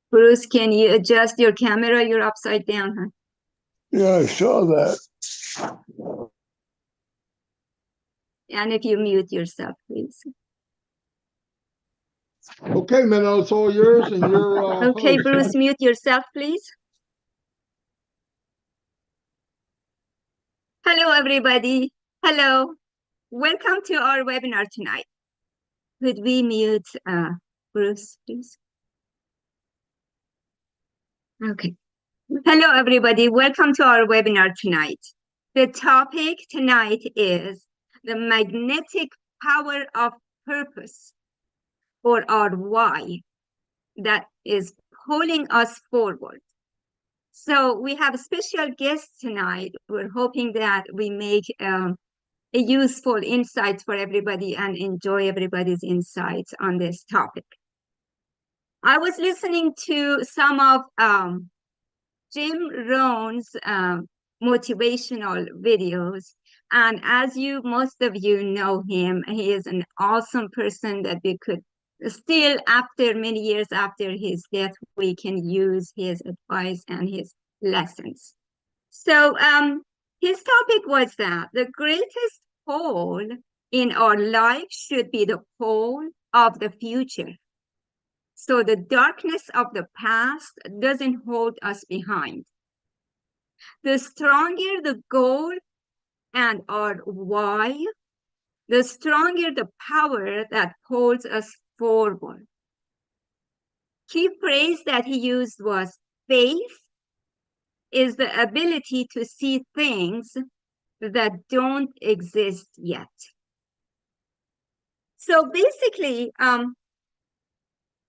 Bruce, can you adjust your camera? You're upside down, huh? Yeah, I saw that. And if you mute yourself, please. Okay, Minoo, it's all yours, and you're okay, host. Bruce, mute yourself, please. Hello, everybody. Hello. Welcome to our webinar tonight. Could we mute Bruce, please? Okay. Hello, everybody. Welcome to our webinar tonight. The topic tonight is the magnetic power of purpose, or our why, that is pulling us forward. So we have a special guest tonight. We're hoping that we make a useful insight for everybody and enjoy everybody's insights on this topic. I was listening to some of Jim Rohn's motivational videos. And as most of you know him, he is an awesome person that we could still, after many years after his death, we can use his advice and his lessons. So his topic was that the greatest pole in our life should be the pole of the future. So the darkness of the past doesn't hold us behind. The stronger the goal and our why, the stronger the power that pulls us forward. Key phrase that he used was faith is the ability to see things that don't exist yet. So basically,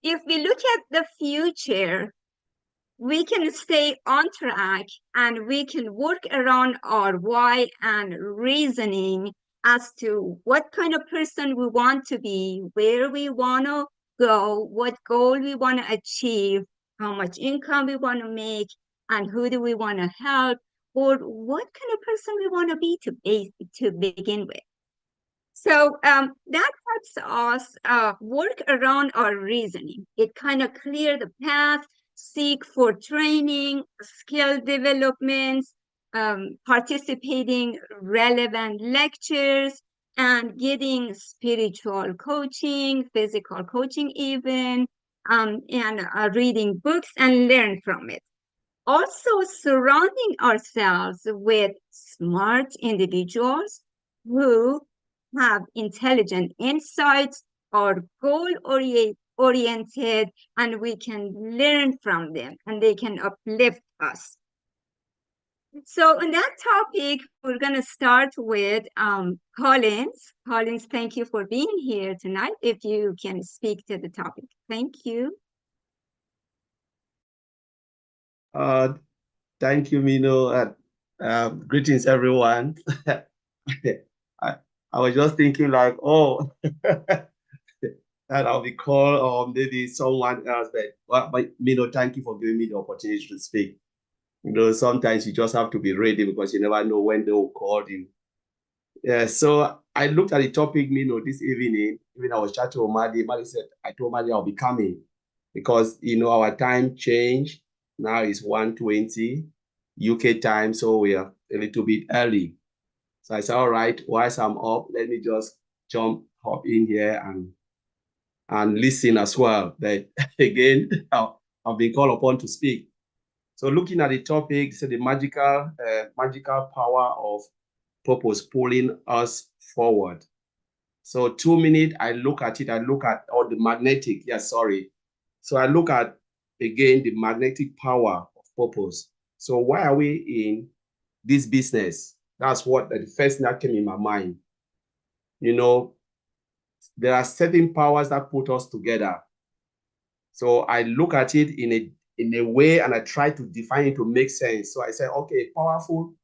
if we look at the future, we can stay on track and we can work around our why and reasoning as to what kind of person we want to be, where we want to go, what goal we want to achieve, how much income we want to make, and who do we want to help, or what kind of person we want to be to begin with. So that helps us work around our reasoning. It kind of clear the path, seek for training, skill developments, participating relevant lectures, and getting spiritual coaching, physical coaching even, and reading books and learn from it. Also surrounding ourselves with smart individuals who have intelligent insights, are goal-oriented, and we can learn from them, and they can uplift us. So on that topic, we're going to start with Collins. Collins, thank you for being here tonight. If you can speak to the topic. Thank you. Thank you, Minoo. Greetings, everyone. I was just thinking like, oh, that I'll be called or maybe someone else. But Minoo, thank you for giving me the opportunity to speak. You know, sometimes you just have to be ready because you never know when they will call you. Yeah, so I looked at the topic, Minoo, this evening. Even I was chatting with Maddie. Maddie said, I told Maddie I'll be coming because, you know, our time changed. Now it's 1:20 UK time, so we are a little bit early. So I said, all right, whilst I'm up, let me just hop in here and listen as well. But again, I've been called upon to speak. So looking at the topic, so the magical power of purpose pulling us forward. So 2 minutes, I look at all the magnetic, So I look at, again, the magnetic power of purpose. So why are we in this business? That's what the first thing that came in my mind. You know, there are certain powers that put us together. So I look at it in a way and I try to define it to make sense. So I say, okay, powerful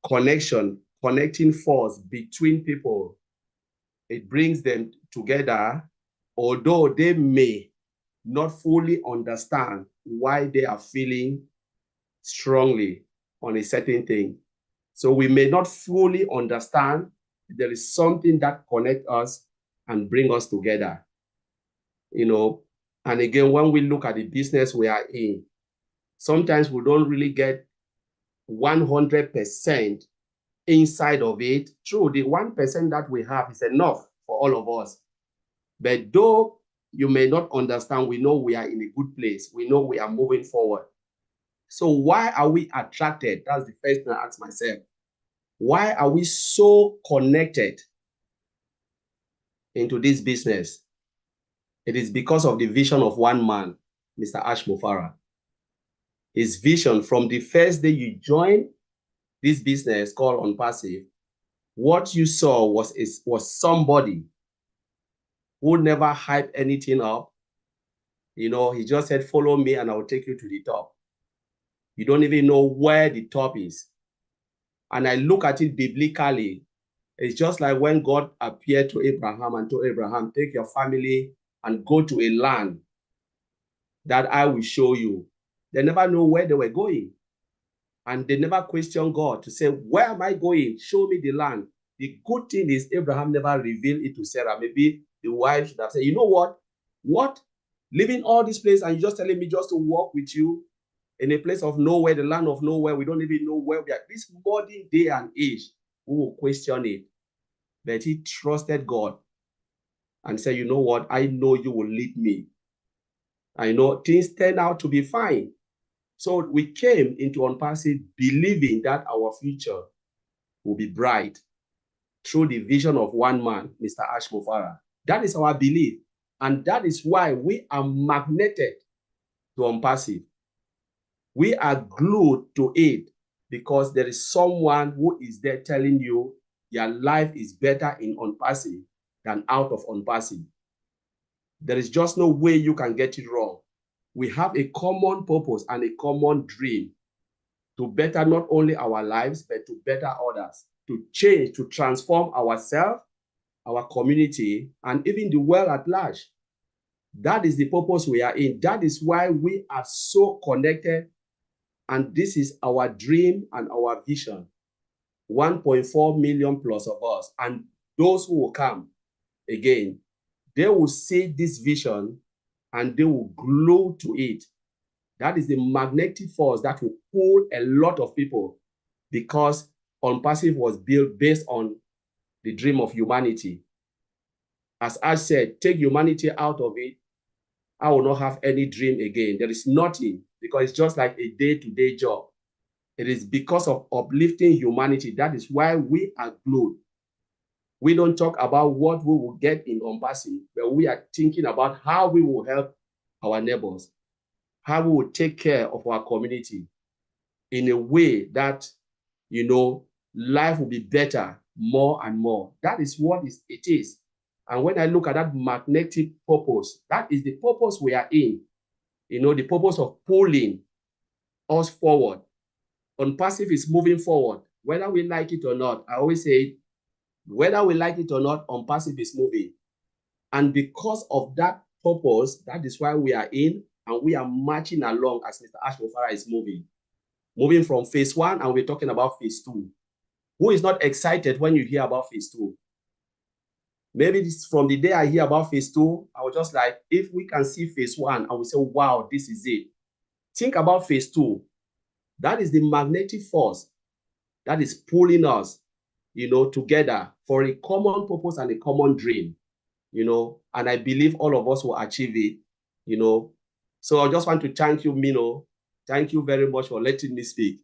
connecting force between people. It brings them together, although they may not fully understand why they are feeling strongly on a certain thing. So we may not fully understand. There is something that connects us and bring us together. You know, And again, when we look at the business we are in, sometimes we don't really get 100% inside of it. True, the 1% that we have is enough for all of us. But though you may not understand, we know we are in a good place. We know we are moving forward. So why are we attracted? That's the first thing I ask myself. Why are we so connected into this business? It is because of the vision of one man, Mr. Ash Mufareh. His vision from the first day you joined this business called ONPASSIVE, what you saw was somebody who never hyped anything up. You know, he just said, follow me and I will take you to the top. You don't even know where the top is. And I look at it biblically. It's just like when God appeared to Abraham and told Abraham, take your family and go to a land that I will show you. They never know where they were going. And they never questioned God to say, where am I going? Show me the land. The good thing is Abraham never revealed it to Sarah. Maybe the wife should have said, you know what? What? Leaving all this place and you're just telling me just to walk with you in a place of nowhere, the land of nowhere. We don't even know where we are. This modern day and age, we will question it. But he trusted God and said, you know what? I know you will lead me. I know things turn out to be fine. So we came into ONPASSIVE believing that our future will be bright through the vision of one man, Mr. Ash Mufareh. That is our belief. And that is why we are magneted to ONPASSIVE. We are glued to it because there is someone who is there telling you your life is better in ONPASSIVE than out of ONPASSIVE. There is just no way you can get it wrong. We have a common purpose and a common dream to better not only our lives, but to better others, to change, to transform ourselves, our community, and even the world at large. That is the purpose we are in. That is why we are so connected. And this is our dream and our vision. 1.4 million plus of us. And those who will come again, they will see this vision and they will glue to it. That is the magnetic force that will pull a lot of people, because ONPASSIVE was built based on the dream of humanity. As I said, take humanity out of it, I will not have any dream again. There is nothing, because it's just like a day-to-day job. It is because of uplifting humanity. That is why we are glued. We don't talk about what we will get in ONPASSIVE, but we are thinking about how we will help our neighbors, how we will take care of our community in a way that, you know, life will be better more and more. That is what it is. And when I look at that magnetic purpose, that is the purpose we are in. You know, the purpose of pulling us forward. ONPASSIVE is moving forward, whether we like it or not. I always say, whether we like it or not, ONPASSIVE is moving. And because of that purpose, that is why we are in, and we are marching along as Mr. Ash Mufareh is moving from phase 1, and we're talking about phase 2. Who is not excited when you hear about phase 2? Maybe this, from the day I hear about phase 2, I was just like, if we can see phase 1 and we say, wow, this is it. Think about phase 2. That is the magnetic force that is pulling us, you know, together for a common purpose and a common dream, you know, and I believe all of us will achieve it, you know. So I just want to thank you, Minoo. Thank you very much for letting me speak.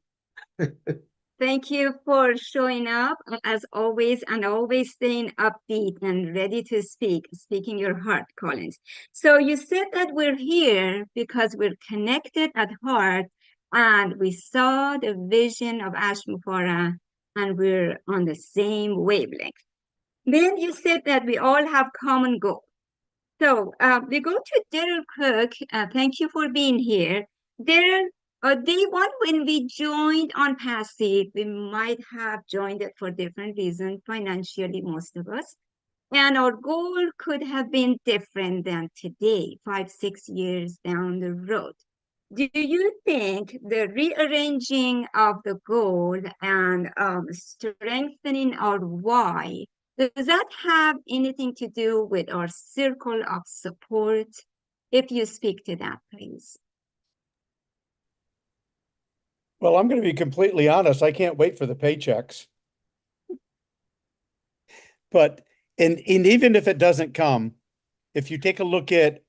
Thank you for showing up as always, and always staying upbeat and ready to speaking your heart, Collins. So you said that we're here because we're connected at heart, and we saw the vision of Ash Mufareh, and we're on the same wavelength. Then you said that we all have common goals. So we go to Daryl Cook. Thank you for being here. Daryl, day one, when we joined ONPASSIVE, we might have joined it for different reasons, financially, most of us. And our goal could have been different than today, 5-6 years down the road. Do you think the rearranging of the goal and strengthening our why, does that have anything to do with our circle of support If you speak to that, please. Well, I'm going to be completely honest. I can't wait for the paychecks. But, and even if it doesn't come, if you take a look at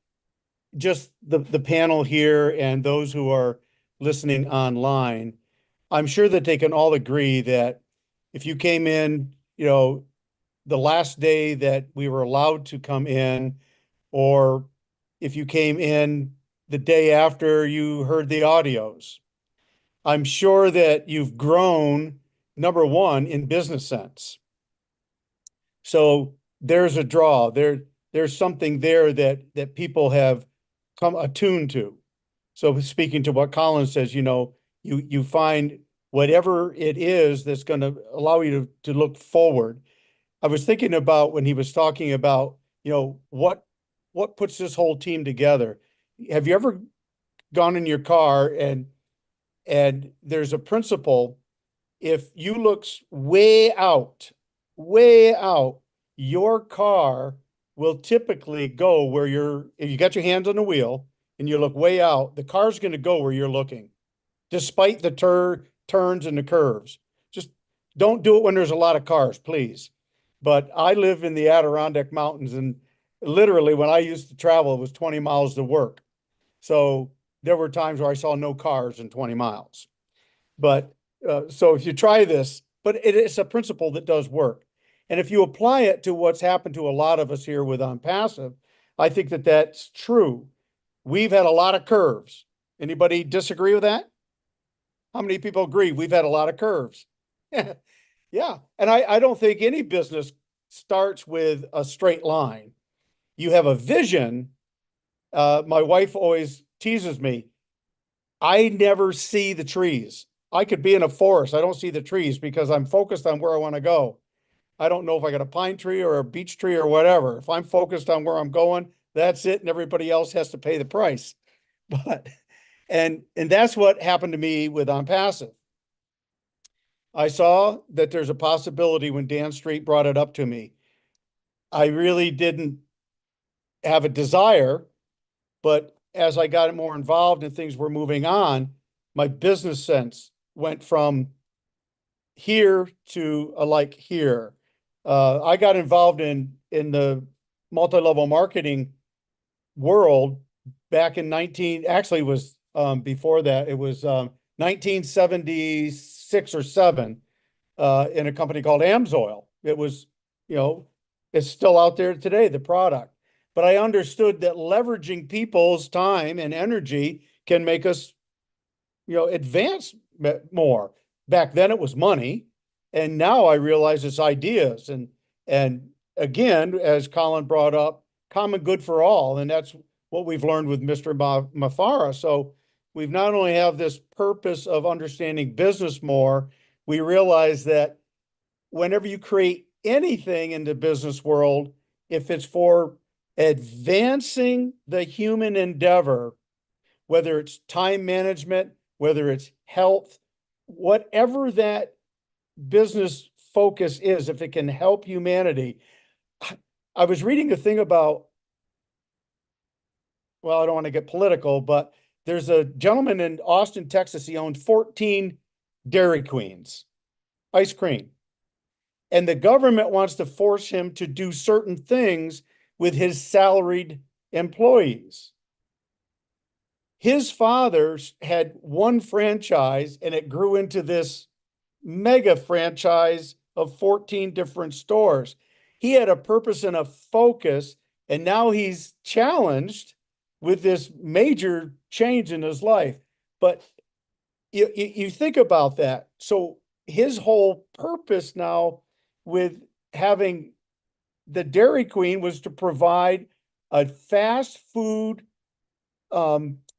just the panel here and those who are listening online, I'm sure that they can all agree that if you came in, you know, the last day that we were allowed to come in, or if you came in the day after you heard the audios, I'm sure that you've grown, number one, in business sense. So there's a draw. There's something there that people have come attuned to. So speaking to what Colin says, you know, you find whatever it is that's going to allow you to look forward. I was thinking about when he was talking about, you know, what puts this whole team together. Have you ever gone in your car and there's a principle? If you look way out, your car will typically go where if you got your hands on the wheel and you look way out, the car's going to go where you're looking, despite the turns and the curves. Just don't do it when there's a lot of cars, please. But I live in the Adirondack Mountains, and literally when I used to travel, it was 20 miles to work. So there were times where I saw no cars in 20 miles. But so if you try this, but it's a principle that does work. And if you apply it to what's happened to a lot of us here with OnPassive, I think that that's true. We've had a lot of curves. Anybody disagree with that? How many people agree we've had a lot of curves? Yeah. And I don't think any business starts with a straight line. You have a vision. My wife always teases me. I never see the trees. I could be in a forest. I don't see the trees because I'm focused on where I want to go. I don't know if I got a pine tree or a beech tree or whatever. If I'm focused on where I'm going, that's it. And everybody else has to pay the price. But, and that's what happened to me with OnPassive. I saw that there's a possibility when Dan Street brought it up to me. I really didn't have a desire, but as I got more involved and things were moving on, my business sense went from here to like here. I got involved in the multi-level marketing world back in actually was before that. It was 1976 or 7 in a company called Amsoil. It was, you know, it's still out there today, the product. But I understood that leveraging people's time and energy can make us, you know, advance more. Back then it was money. And now I realize it's ideas. And again, as Colin brought up, common good for all. And that's what we've learned with Mr. Mufareh. So we've not only have this purpose of understanding business more, we realize that whenever you create anything in the business world, if it's for advancing the human endeavor, whether it's time management, whether it's health, whatever that business focus is, if it can help humanity. I was reading a thing about, well, I don't want to get political, but there's a gentleman in Austin, Texas. He owned 14 Dairy Queens, ice cream. And the government wants to force him to do certain things with his salaried employees. His father had one franchise and it grew into this mega franchise of 14 different stores. He had a purpose and a focus, and now he's challenged with this major change in his life. But you think about that. So his whole purpose now with having the Dairy Queen was to provide a fast food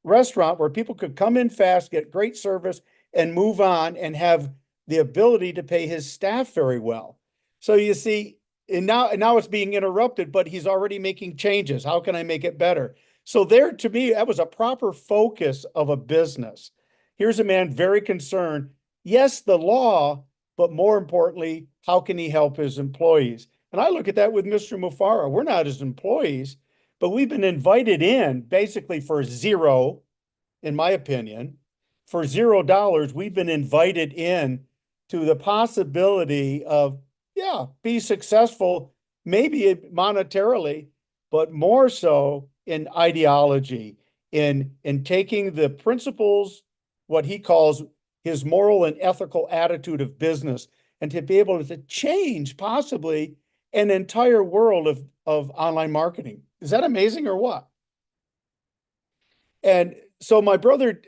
restaurant where people could come in fast, get great service, and move on and have the ability to pay his staff very well. So you see, and now it's being interrupted, but he's already making changes. How can I make it better? So there, to me, that was a proper focus of a business. Here's a man very concerned. Yes, the law, but more importantly, how can he help his employees? And I look at that with Mr. Mufareh. We're not his employees, but we've been invited in basically for zero, in my opinion. For $0, we've been invited in to the possibility of, yeah, be successful, maybe monetarily, but more so in ideology, in taking the principles, what he calls his moral and ethical attitude of business, and to be able to change possibly an entire world of online marketing. Is that amazing or what? And so my brother,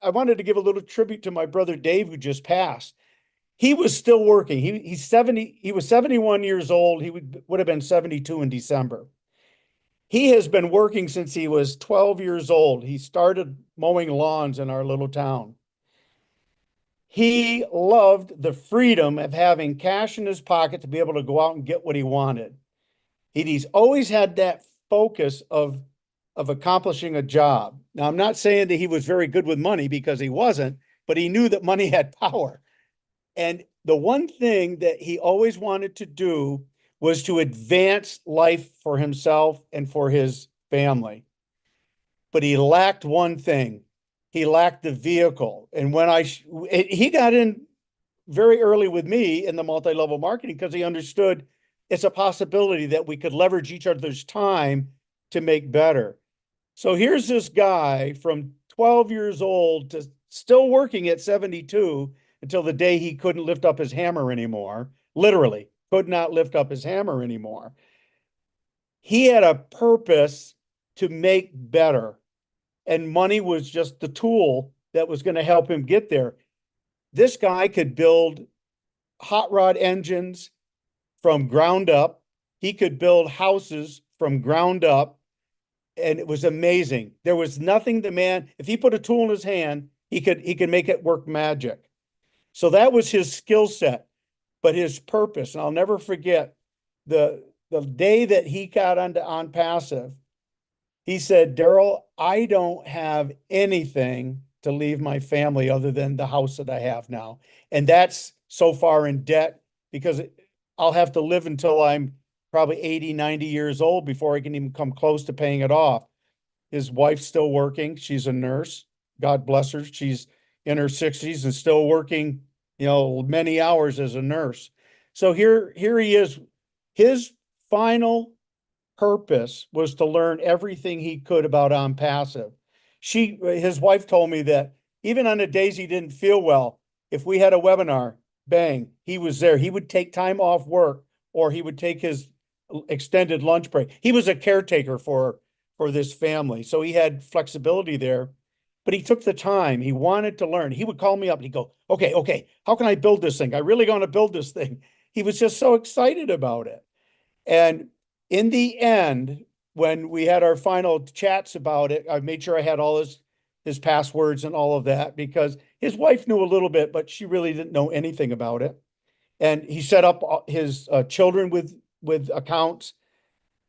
I wanted to give a little tribute to my brother Dave, who just passed. He was still working. He was 71 years old. He would have been 72 in December. He has been working since he was 12 years old. He started mowing lawns in our little town. He loved the freedom of having cash in his pocket to be able to go out and get what he wanted. He's always had that focus of accomplishing a job. Now, I'm not saying that he was very good with money, because he wasn't, but he knew that money had power. And the one thing that he always wanted to do was to advance life for himself and for his family. But he lacked one thing. He lacked the vehicle. And when he got in very early with me in the multi-level marketing, because he understood it's a possibility that we could leverage each other's time to make better. So here's this guy from 12 years old to still working at 72 until the day he couldn't lift up his hammer anymore. Literally could not lift up his hammer anymore. He had a purpose to make better, and money was just the tool that was going to help him get there. This guy could build hot rod engines from ground up. He could build houses from ground up. And it was amazing. There was nothing the man, if he put a tool in his hand, he could make it work magic. So that was his skill set, but his purpose. And I'll never forget the day that he got onto ONPASSIVE. He said, Daryl, I don't have anything to leave my family other than the house that I have now. And that's so far in debt, because I'll have to live until I'm probably 80, 90 years old before I can even come close to paying it off. His wife's still working. She's a nurse. God bless her. She's in her 60s and still working, many hours as a nurse. So here he is. His final purpose was to learn everything he could about ONPASSIVE. His wife told me that even on the days he didn't feel well, if we had a webinar, bang, he was there. He would take time off work, or he would take his extended lunch break. He was a caretaker for this family, so he had flexibility there, but he took the time. He wanted to learn. He would call me up and he'd go, okay, how can I build this thing? I really want to build this thing. He was just so excited about it. And in the end, when we had our final chats about it, I made sure I had all his passwords and all of that, because his wife knew a little bit, but she really didn't know anything about it. And he set up his children with accounts.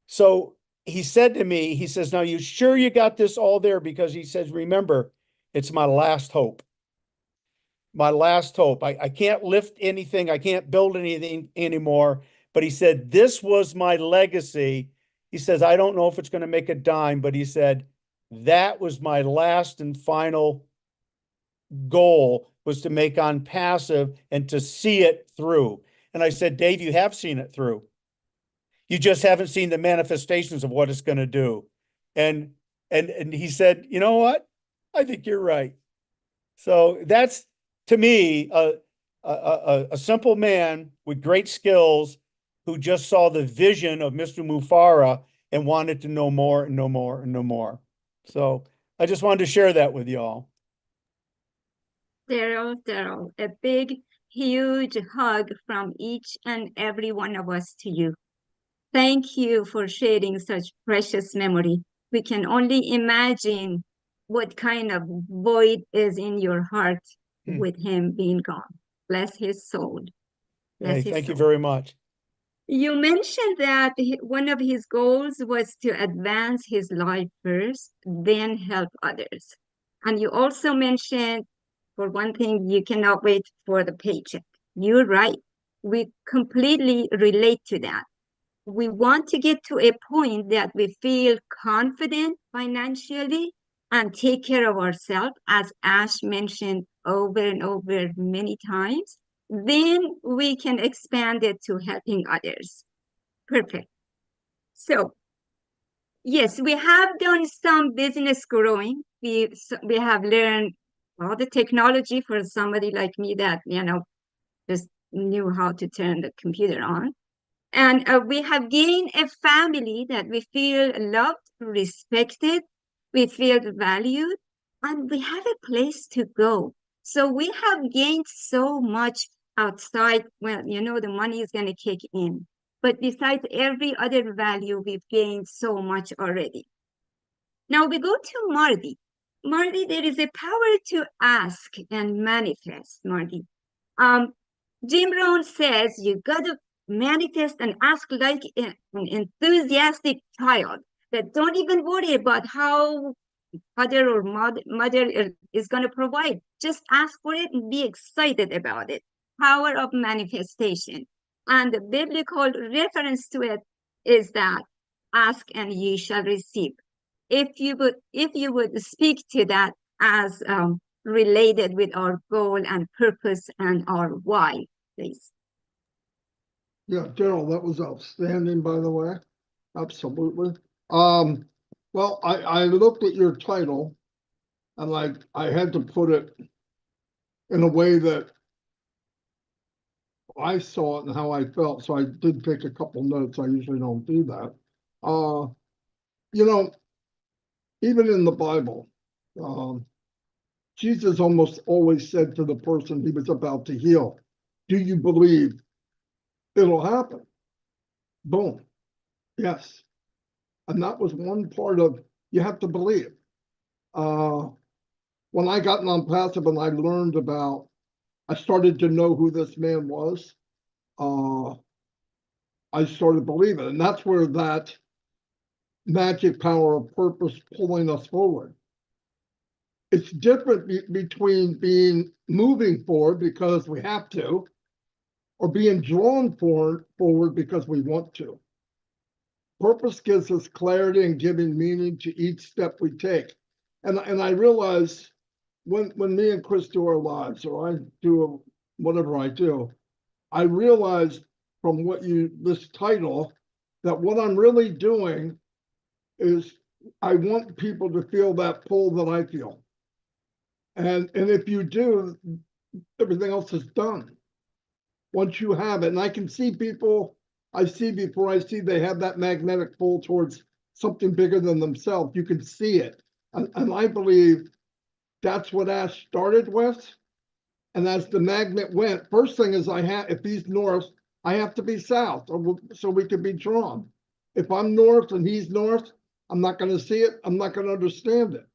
So he said to me, he says, now you sure you got this all there? Because he says, remember, it's my last hope. My last hope. I can't lift anything. I can't build anything anymore. But he said, this was my legacy. He says, I don't know if it's going to make a dime, but he said, that was my last and final goal, was to make ONPASSIVE and to see it through. And I said, Dave, you have seen it through. You just haven't seen the manifestations of what it's going to do. And he said, you know what? I think you're right. So that's, to me, a simple man with great skills who just saw the vision of Mr. Mufareh and wanted to know more and know more and know more. So I just wanted to share that with y'all. Daryl, a big, huge hug from each and every one of us to you. Thank you for sharing such precious memory. We can only imagine what kind of void is in your heart with him being gone. Bless his soul. Hey, thank you very much. You mentioned that one of his goals was to advance his life first, then help others. And you also mentioned, for one thing, you cannot wait for the paycheck. You're right. We completely relate to that. we want to get to a point that we feel confident financially and take care of ourselves, as Ash mentioned over and over many times, then we can expand it to helping others. Perfect. So, yes, we have done some business growing. We have learned all the technology for somebody like me that, just knew how to turn the computer on. And we have gained a family that we feel loved, respected, we feel valued, and we have a place to go. So we have gained so much outside. Well, the money is going to kick in. But besides every other value, we've gained so much already. Now we go to Marty. Marty, there is a power to ask and manifest, Marty. Jim Rohn says you got to manifest and ask like an enthusiastic child that don't even worry about how father or mother is going to provide. Just ask for it and be excited about it. Power of manifestation. And the biblical reference to it is that ask and ye shall receive. If you would speak to that as related with our goal and purpose and our why, please. Yeah, Daryl, that was outstanding, by the way. Absolutely. Well, I looked at your title and I had to put it in a way that I saw it and how I felt. So I did take a couple notes. I usually don't do that. Even in the Bible, Jesus almost always said to the person he was about to heal, do you believe it'll happen? Boom. Yes. And that was one part of, you have to believe. When I got non-passive and I learned about, I started to know who this man was, I started believing. And that's where that magic power of purpose pulling us forward. It's different between moving forward because we have to, or being drawn forward because we want to. Purpose gives us clarity and giving meaning to each step we take. And I realize when me and Chris do our lives, or I do whatever I do, I realize from this title, that what I'm really doing is I want people to feel that pull that I feel. And if you do, everything else is done. Once you have it, and I can see people, I see before I see they have that magnetic pull towards something bigger than themselves. You can see it. And I believe that's what Ash started with. And as the magnet went, first thing is if he's north, I have to be south so we can be drawn. If I'm north and he's north, I'm not going to see it. I'm not going to understand it.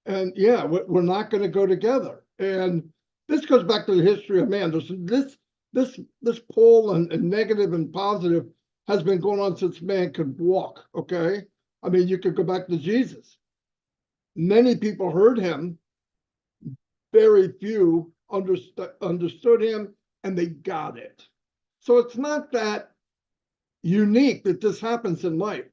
And yeah, we're not going to go together. And this goes back to the history of man. This pull and negative and positive has been going on since man could walk, okay? I mean, you could go back to Jesus. Many people heard him. Very few understood him, and they got it. So it's not that unique that this happens in life.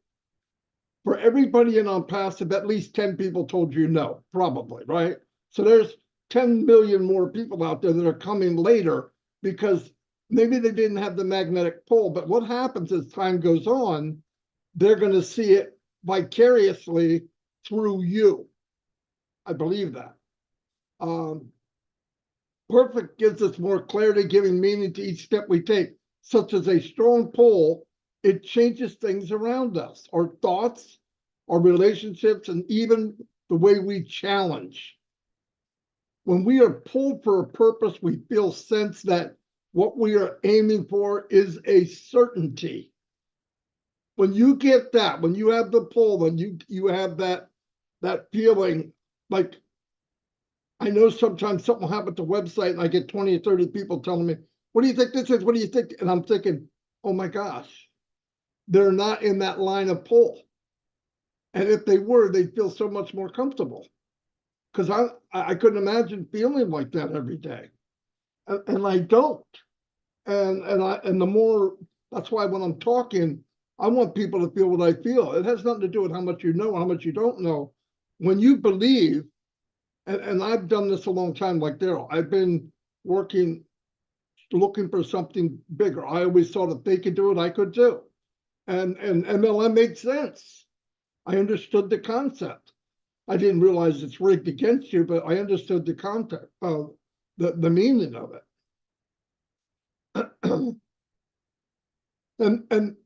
For everybody in ONPASSIVE, at least 10 people told you no, probably, right? So there's 10 million more people out there that are coming later because maybe they didn't have the magnetic pull. But what happens as time goes on, they're going to see it vicariously through you. I believe that. Perfect gives us more clarity, giving meaning to each step we take, such as a strong pull. It changes things around us, our thoughts, our relationships, and even the way we challenge. When we are pulled for a purpose, we feel sense that what we are aiming for is a certainty. When you get that, when you have the pull, when you have that feeling, like I know sometimes something will happen to the website and I get 20 or 30 people telling me, what do you think this is? What do you think? And I'm thinking, oh my gosh, they're not in that line of pull. And if they were, they'd feel so much more comfortable. Because I couldn't imagine feeling like that every day. And I don't. And the more, that's why when I'm talking, I want people to feel what I feel. It has nothing to do with how much you know, how much you don't know. When you believe, and I've done this a long time, like Daryl, I've been working, looking for something bigger. I always thought if they could do it, I could too. And MLM made sense. I understood the concept. I didn't realize it's rigged against you, but I understood the concept of the meaning of it. and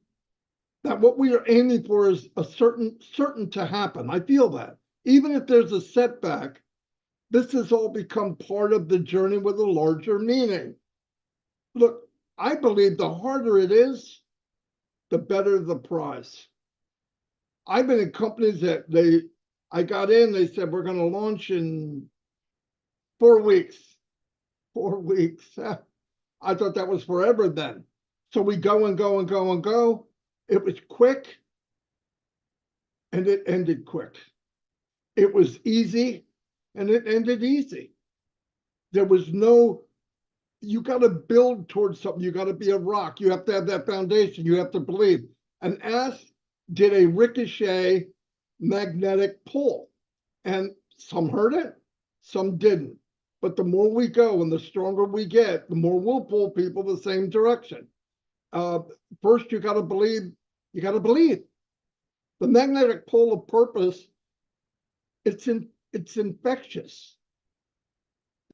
that what we are aiming for is a certain to happen. I feel that. Even if there's a setback, this has all become part of the journey with a larger meaning. Look, I believe the harder it is, the better the prize. I've been in companies that I got in, they said, we're going to launch in 4 weeks. 4 weeks. I thought that was forever then. So we go and go and go and go. It was quick and it ended quick. It was easy and it ended easy. There was no, you got to build towards something. You got to be a rock. You have to have that foundation. You have to believe. And Ash did a ricochet magnetic pull, and some heard it, some didn't. But the more we go and the stronger we get, the more we'll pull people the same direction. First, you got to believe. You got to believe. The magnetic pull of purpose, it's infectious.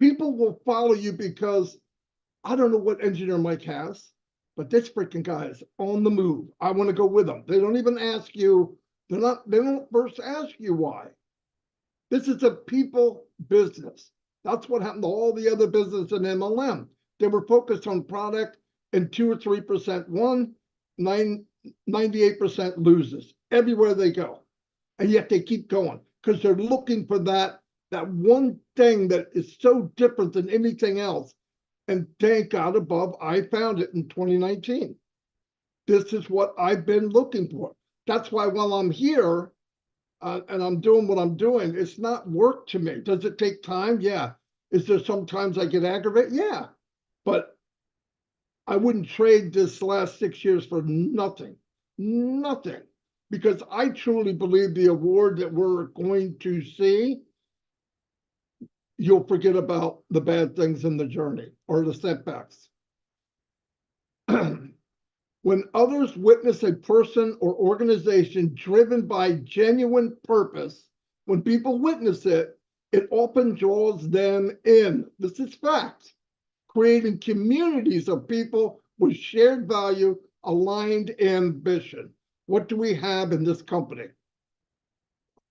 People will follow you because I don't know what engineer Mike has, but this freaking guy is on the move. I want to go with them. They don't even ask you. They don't first ask you why. This is a people business. That's what happened to all the other business in MLM. They were focused on product, and 2 or 3% won, 98% loses everywhere they go. And yet they keep going because they're looking for that one thing that is so different than anything else. And thank God above, I found it in 2019. This is what I've been looking for. That's why while I'm here and I'm doing what I'm doing, it's not work to me. Does it take time? Yeah. Is there sometimes I get aggravated? Yeah. But I wouldn't trade this last 6 years for nothing. Nothing. Because I truly believe the award that we're going to see, you'll forget about the bad things in the journey or the setbacks. When others witness a person or organization driven by genuine purpose, when people witness it, it often draws them in. This is fact. Creating communities of people with shared value, aligned ambition. What do we have in this company?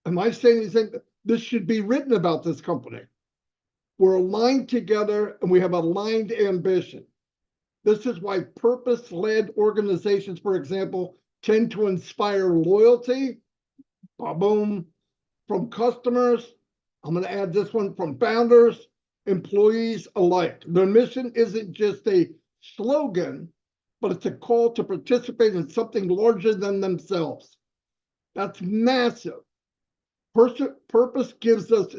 Am I saying anything? This should be written about this company. We're aligned together and we have aligned ambition. This is why purpose-led organizations, for example, tend to inspire loyalty, boom, from customers. I'm going to add this one, from founders, employees alike. Their mission isn't just a slogan, but it's a call to participate in something larger than themselves. That's massive. Purpose gives us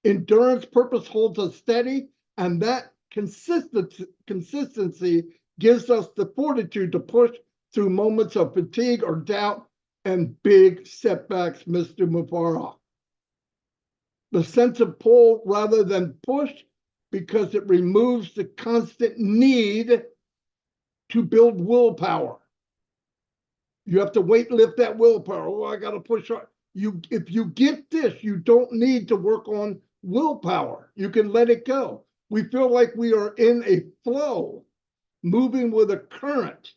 endurance. Purpose holds us steady, and that consistency gives us the fortitude to push through moments of fatigue or doubt and big setbacks, Mr. Mufareh. The sense of pull rather than push, because it removes the constant need to build willpower. You have to lift that willpower. Oh, I got to push hard. If you get this, you don't need to work on willpower. You can let it go. We feel like we are in a flow, moving with a current,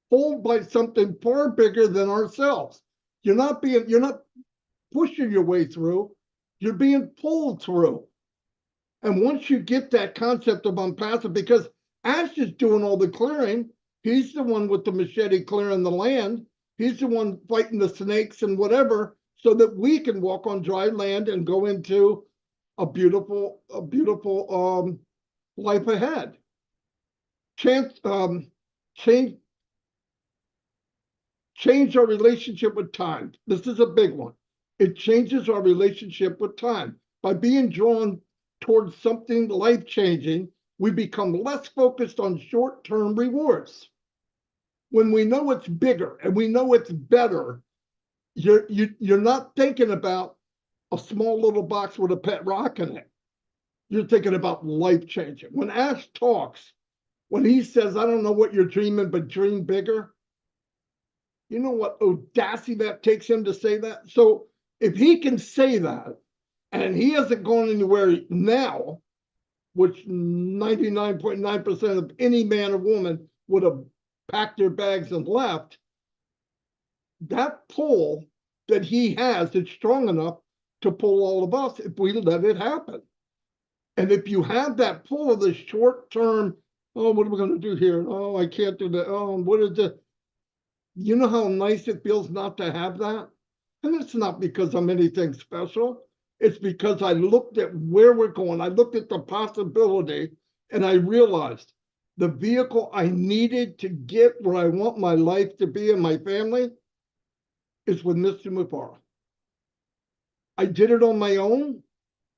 pulled by something far bigger than ourselves. You're not pushing your way through, you're being pulled through. And once you get that concept of ONPASSIVE, because Ash is doing all the clearing, he's the one with the machete clearing the land, he's the one fighting the snakes and whatever, so that we can walk on dry land and go into a beautiful life ahead. Change our relationship with time. This is a big one. It changes our relationship with time. By being drawn towards something life-changing, we become less focused on short-term rewards. when we know it's bigger and we know it's better, you're not thinking about a small little box with a pet rock in it. You're thinking about life changing. When Ash talks, when he says, I don't know what you're dreaming, but dream bigger, you know what audacity that takes him to say that? So if he can say that, and he hasn't gone anywhere now, which 99.9% of any man or woman would have packed their bags and left, that pull that he has is strong enough to pull all of us if we let it happen. And if you have that pull of the short term, oh, what are we going to do here? Oh, I can't do that. Oh, what is it? You know how nice it feels not to have that? And it's not because I'm anything special. It's because I looked at where we're going. I looked at the possibility and I realized the vehicle I needed to get where I want my life to be and my family is with Mr. Mufareh. I did it on my own.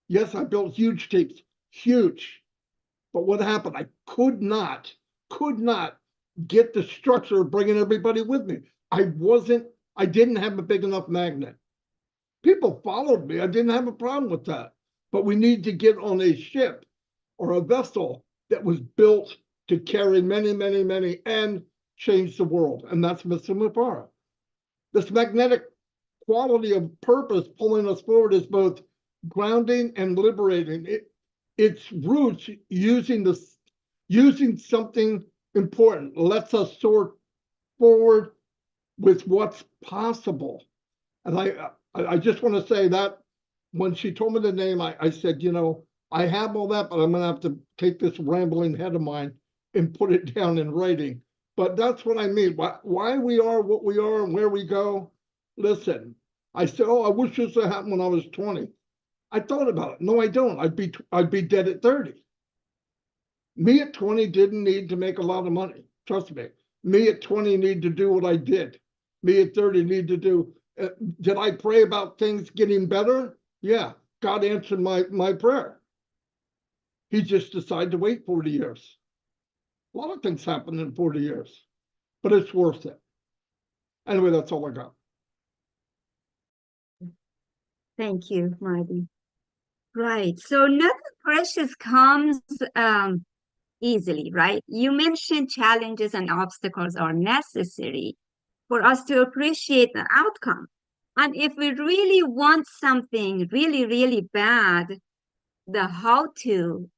Yes, I built huge teams, huge. But what happened? I could not get the structure of bringing everybody with me. I didn't have a big enough magnet. People followed me. I didn't have a problem with that. But we need to get on a ship or a vessel that was built to carry many, many, many and change the world. And that's Mr. Mufareh. This magnetic quality of purpose pulling us forward is both grounding and liberating. Its roots using something important lets us soar forward with what's possible. And I just want to say that when she told me the name, I said, you know, I have all that, but I'm going to have to take this rambling head of mine and put it down in writing. But that's what I mean. Why we are what we are and where we go. Listen, I said, oh, I wish this had happened when I was 20. I thought about it. No, I don't. I'd be dead at 30. Me at 20 didn't need to make a lot of money. Trust me. Me at 20 need to do what I did. Me at 30 need to do. Did I pray about things getting better? Yeah, God answered my prayer. He just decided to wait 40 years. A lot of things happen in 40 years, but it's worth it. Anyway, that's all I got. Thank you, Marty. Right. So nothing precious comes easily, right? You mentioned challenges and obstacles are necessary for us to appreciate the outcome. And if we really want something really, really bad, the how-to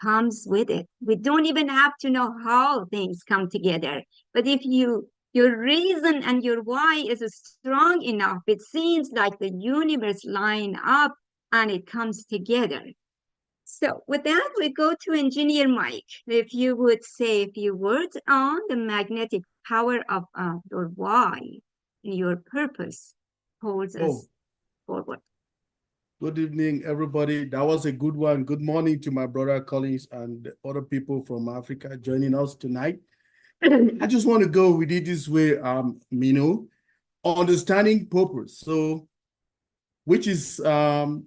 comes with it. We don't even have to know how things come together. But if your reason and your why is strong enough, it seems like the universe line up and it comes together. So with that, we go to Engineer Mike. If you would say a few words on the magnetic power of your why and your purpose holds us forward. Good evening, everybody. That was a good one. Good morning to my brother Collins and other people from Africa joining us tonight. I just want to go with it this way, Minoo, understanding purpose. So, which is the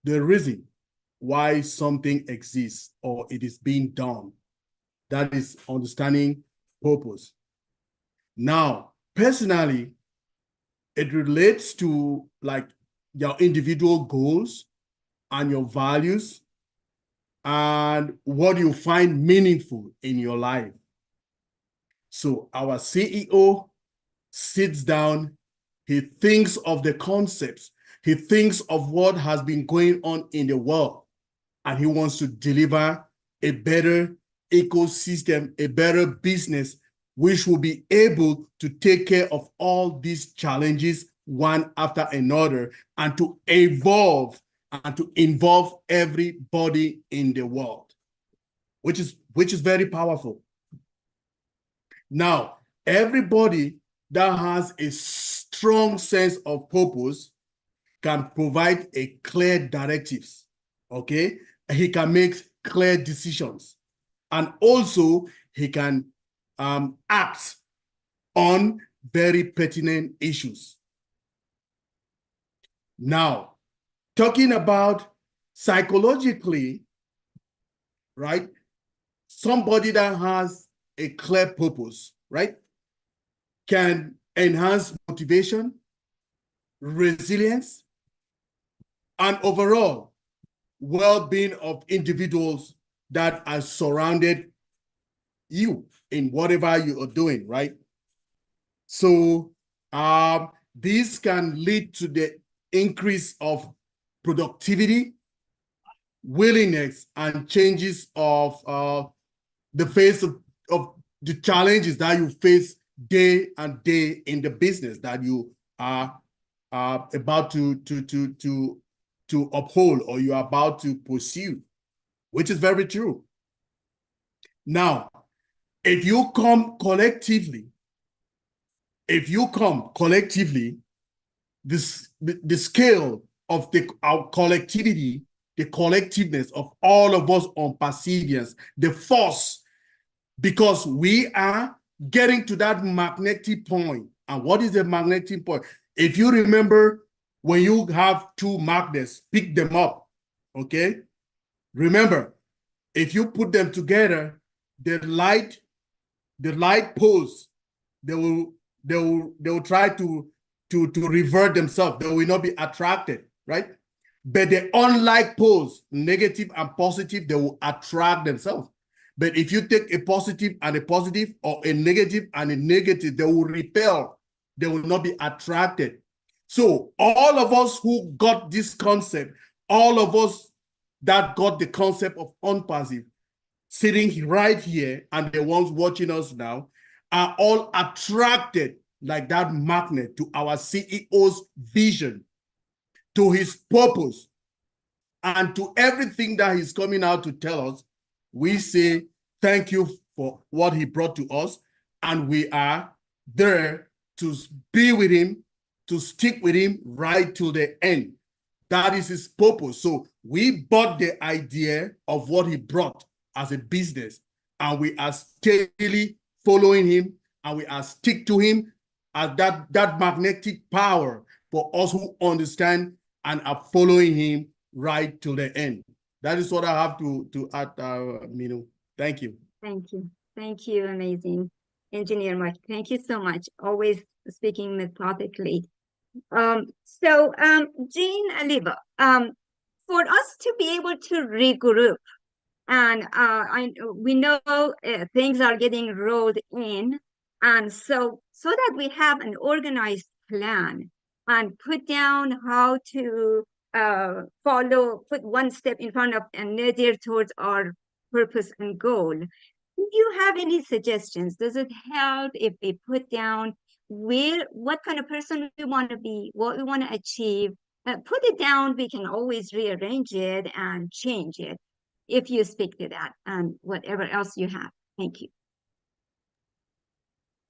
reason why something exists or it is being done. That is understanding purpose. Now, personally, it relates to like your individual goals and your values and what you find meaningful in your life. So our CEO sits down, he thinks of the concepts, he thinks of what has been going on in the world, and he wants to deliver a better ecosystem, a better business, which will be able to take care of all these challenges one after another, and to evolve and to involve everybody in the world, which is very powerful. Now, everybody that has a strong sense of purpose can provide a clear directives, okay? He can make clear decisions, and also he can act on very pertinent issues. Now, talking about psychologically, right? Somebody that has a clear purpose, right? can enhance motivation, resilience, and overall well-being of individuals that are surrounded you in whatever you are doing, right? So this can lead to the increase of productivity, willingness, and changes of the face of the challenges that you face day and day in the business that you are about to uphold or you are about to pursue, which is very true. Now, if you come collectively, the scale of our collectivity, the collectiveness of all of us on Passivians, the force, because we are getting to that magnetic point. And what is the magnetic point? If you remember, when you have two magnets, pick them up, okay? Remember, if you put them together, the light poles, they will try to revert themselves. They will not be attracted, right? But the unlike poles, negative and positive, they will attract themselves. But if you take a positive and a positive, or a negative and a negative, they will repel. They will not be attracted. So all of us who got this concept, all of us that got the concept of ONPASSIVE, sitting right here, and the ones watching us now, are all attracted like that magnet to our CEO's vision, to his purpose, and to everything that he's coming out to tell us. We say thank you for what he brought to us, and we are there to be with him, to stick with him right till the end. That is his purpose. So we bought the idea of what he brought as a business, and we are steadily following him, and we are stick to him as that magnetic power for us who understand and are following him right till the end. That is what I have to add, Minoo. Thank you. Thank you. Thank you. Amazing. Engineer Mark, thank you so much. Always speaking methodically. Jean Aliva, for us to be able to regroup, and we know things are getting rolled in, and so that we have an organized plan and put down how to put one step in front of another towards our purpose and goal. Do you have any suggestions? Does it help if we put down what kind of person we want to be, what we want to achieve? Put it down. We can always rearrange it and change it if you speak to that, and whatever else you have. Thank you.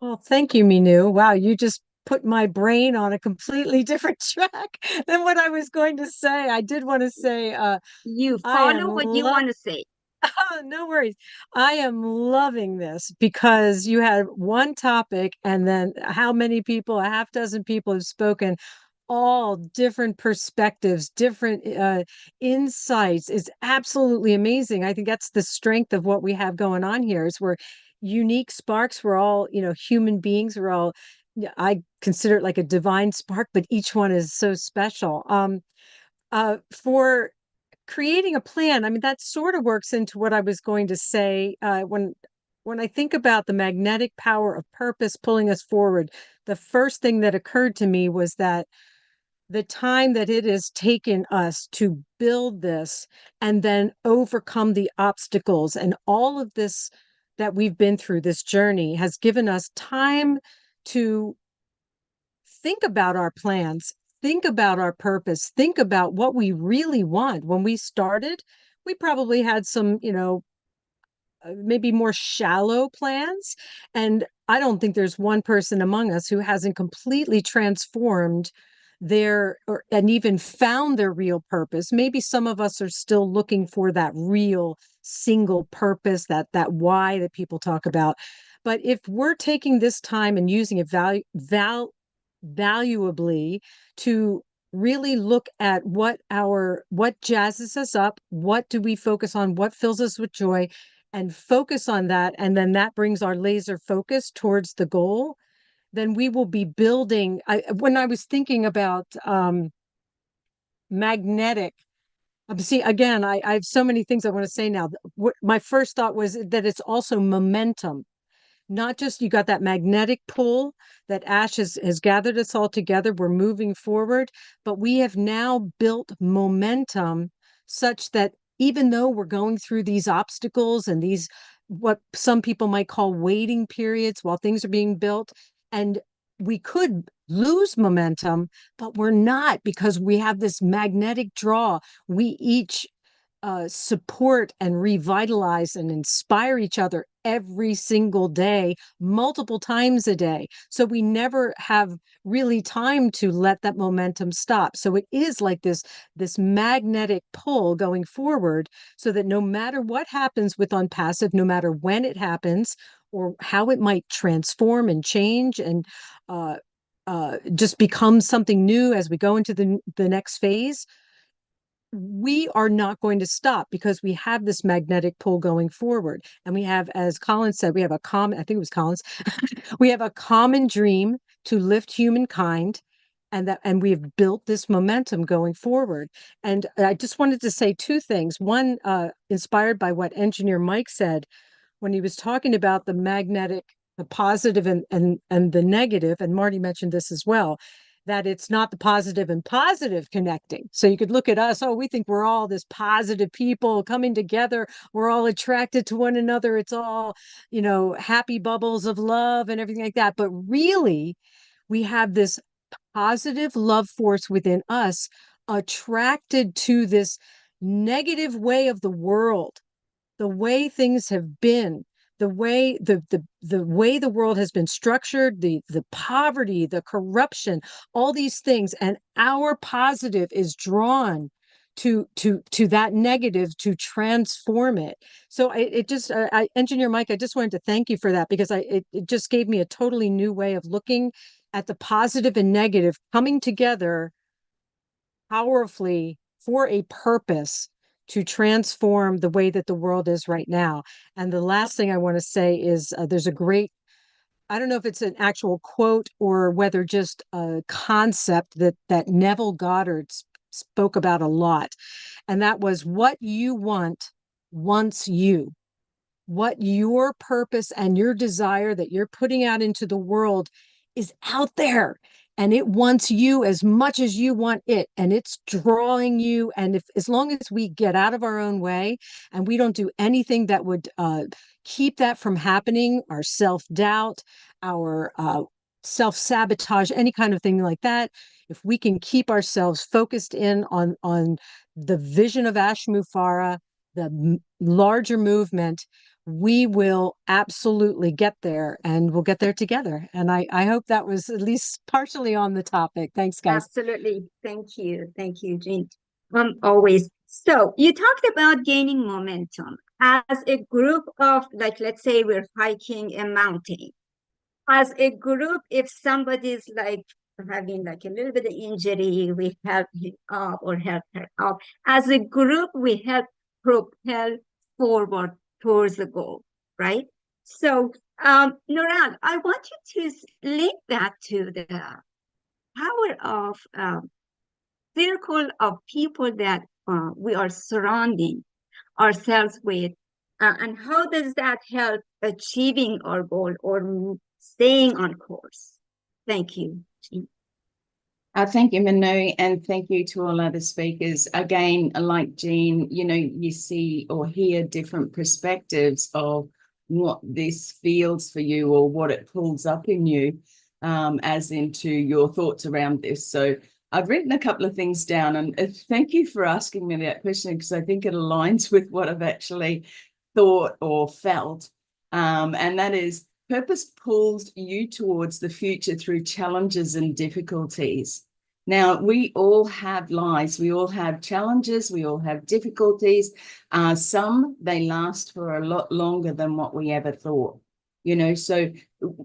Well, thank you, Minoo. Wow, you just put my brain on a completely different track than what I was going to say. I did want to say, you follow what you want to say. Oh, no worries. I am loving this because you had one topic, and then how many people, a half dozen people have spoken, all different perspectives, different insights. Is absolutely amazing. I think that's the strength of what we have going on here, is we're unique sparks. We're all, human beings. We're all, I consider it like a divine spark, but each one is so special. For creating a plan, I mean, that sort of works into what I was going to say. When I think about the magnetic power of purpose pulling us forward, the first thing that occurred to me was that the time that it has taken us to build this and then overcome the obstacles and all of this that we've been through, this journey has given us time to think about our plans, think about our purpose, think about what we really want. When we started, we probably had some, maybe more shallow plans. And I don't think there's one person among us who hasn't completely transformed and even found their real purpose. Maybe some of us are still looking for that real single purpose, that why that people talk about. But if we're taking this time and using it valuably to really look at what jazzes us up, what do we focus on, what fills us with joy, and focus on that, and then that brings our laser focus towards the goal, then we will be building. When I was thinking about magnetic, see, again, I have so many things I want to say now. My first thought was that it's also momentum. Not just you got that magnetic pull that Ash has gathered us all together. We're moving forward, but we have now built momentum such that even though we're going through these obstacles and these, what some people might call waiting periods while things are being built, and we could lose momentum, but we're not, because we have this magnetic draw. We each support and revitalize and inspire each other every single day, multiple times a day. So we never have really time to let that momentum stop. So it is like this magnetic pull going forward, so that no matter what happens with ONPASSIVE, no matter when it happens or how it might transform and change and just become something new as we go into the next phase, we are not going to stop, because we have this magnetic pull going forward. And we have, as Collins said, we have a common, I think it was Collins, we have a common dream to lift humankind, and we have built this momentum going forward. And I just wanted to say two things. One, inspired by what engineer Mike said when he was talking about the magnetic, the positive and the negative, and Marty mentioned this as well, that it's not the positive and positive connecting. So you could look at us, oh, we think we're all this positive people coming together. We're all attracted to one another. It's all, happy bubbles of love and everything like that. But really, we have this positive love force within us attracted to this negative way of the world, the way things have been, the way the way the world has been structured, the poverty, the corruption, all these things, and our positive is drawn to that negative to transform it. So engineer Mike, I just wanted to thank you for that, because it just gave me a totally new way of looking at the positive and negative coming together powerfully for a purpose to transform the way that the world is right now. And the last thing I want to say is there's a great, I don't know if it's an actual quote or whether just a concept that Neville Goddard spoke about a lot. And that was, what you want wants you. What your purpose and your desire that you're putting out into the world is out there, and it wants you as much as you want it, and it's drawing you. And as long as we get out of our own way and we don't do anything that would keep that from happening, our self-doubt, our self-sabotage, any kind of thing like that, if we can keep ourselves focused in on the vision of Ash Mufareh, the larger movement, we will absolutely get there, and we'll get there together. And I hope that was at least partially on the topic. Thanks, guys. Absolutely. Thank you. Thank you, Jean. Always. So you talked about gaining momentum as a group of, like, let's say we're hiking a mountain. As a group, if somebody's like having like a little bit of injury, we help him up or help her up. As a group, we help propel forward towards the goal, right? So, Noran, I want you to link that to the power of circle of people that we are surrounding ourselves with, and how does that help achieving our goal or staying on course? Thank you, Jean. Thank you, Minoo, and thank you to all other speakers. Again, like Jean, you see or hear different perspectives of what this feels for you or what it pulls up in you, as into your thoughts around this. So I've written a couple of things down, and thank you for asking me that question, because I think it aligns with what I've actually thought or felt, and that is, purpose pulls you towards the future through challenges and difficulties. Now, we all have lives. We all have challenges. We all have difficulties. Some, they last for a lot longer than what we ever thought. So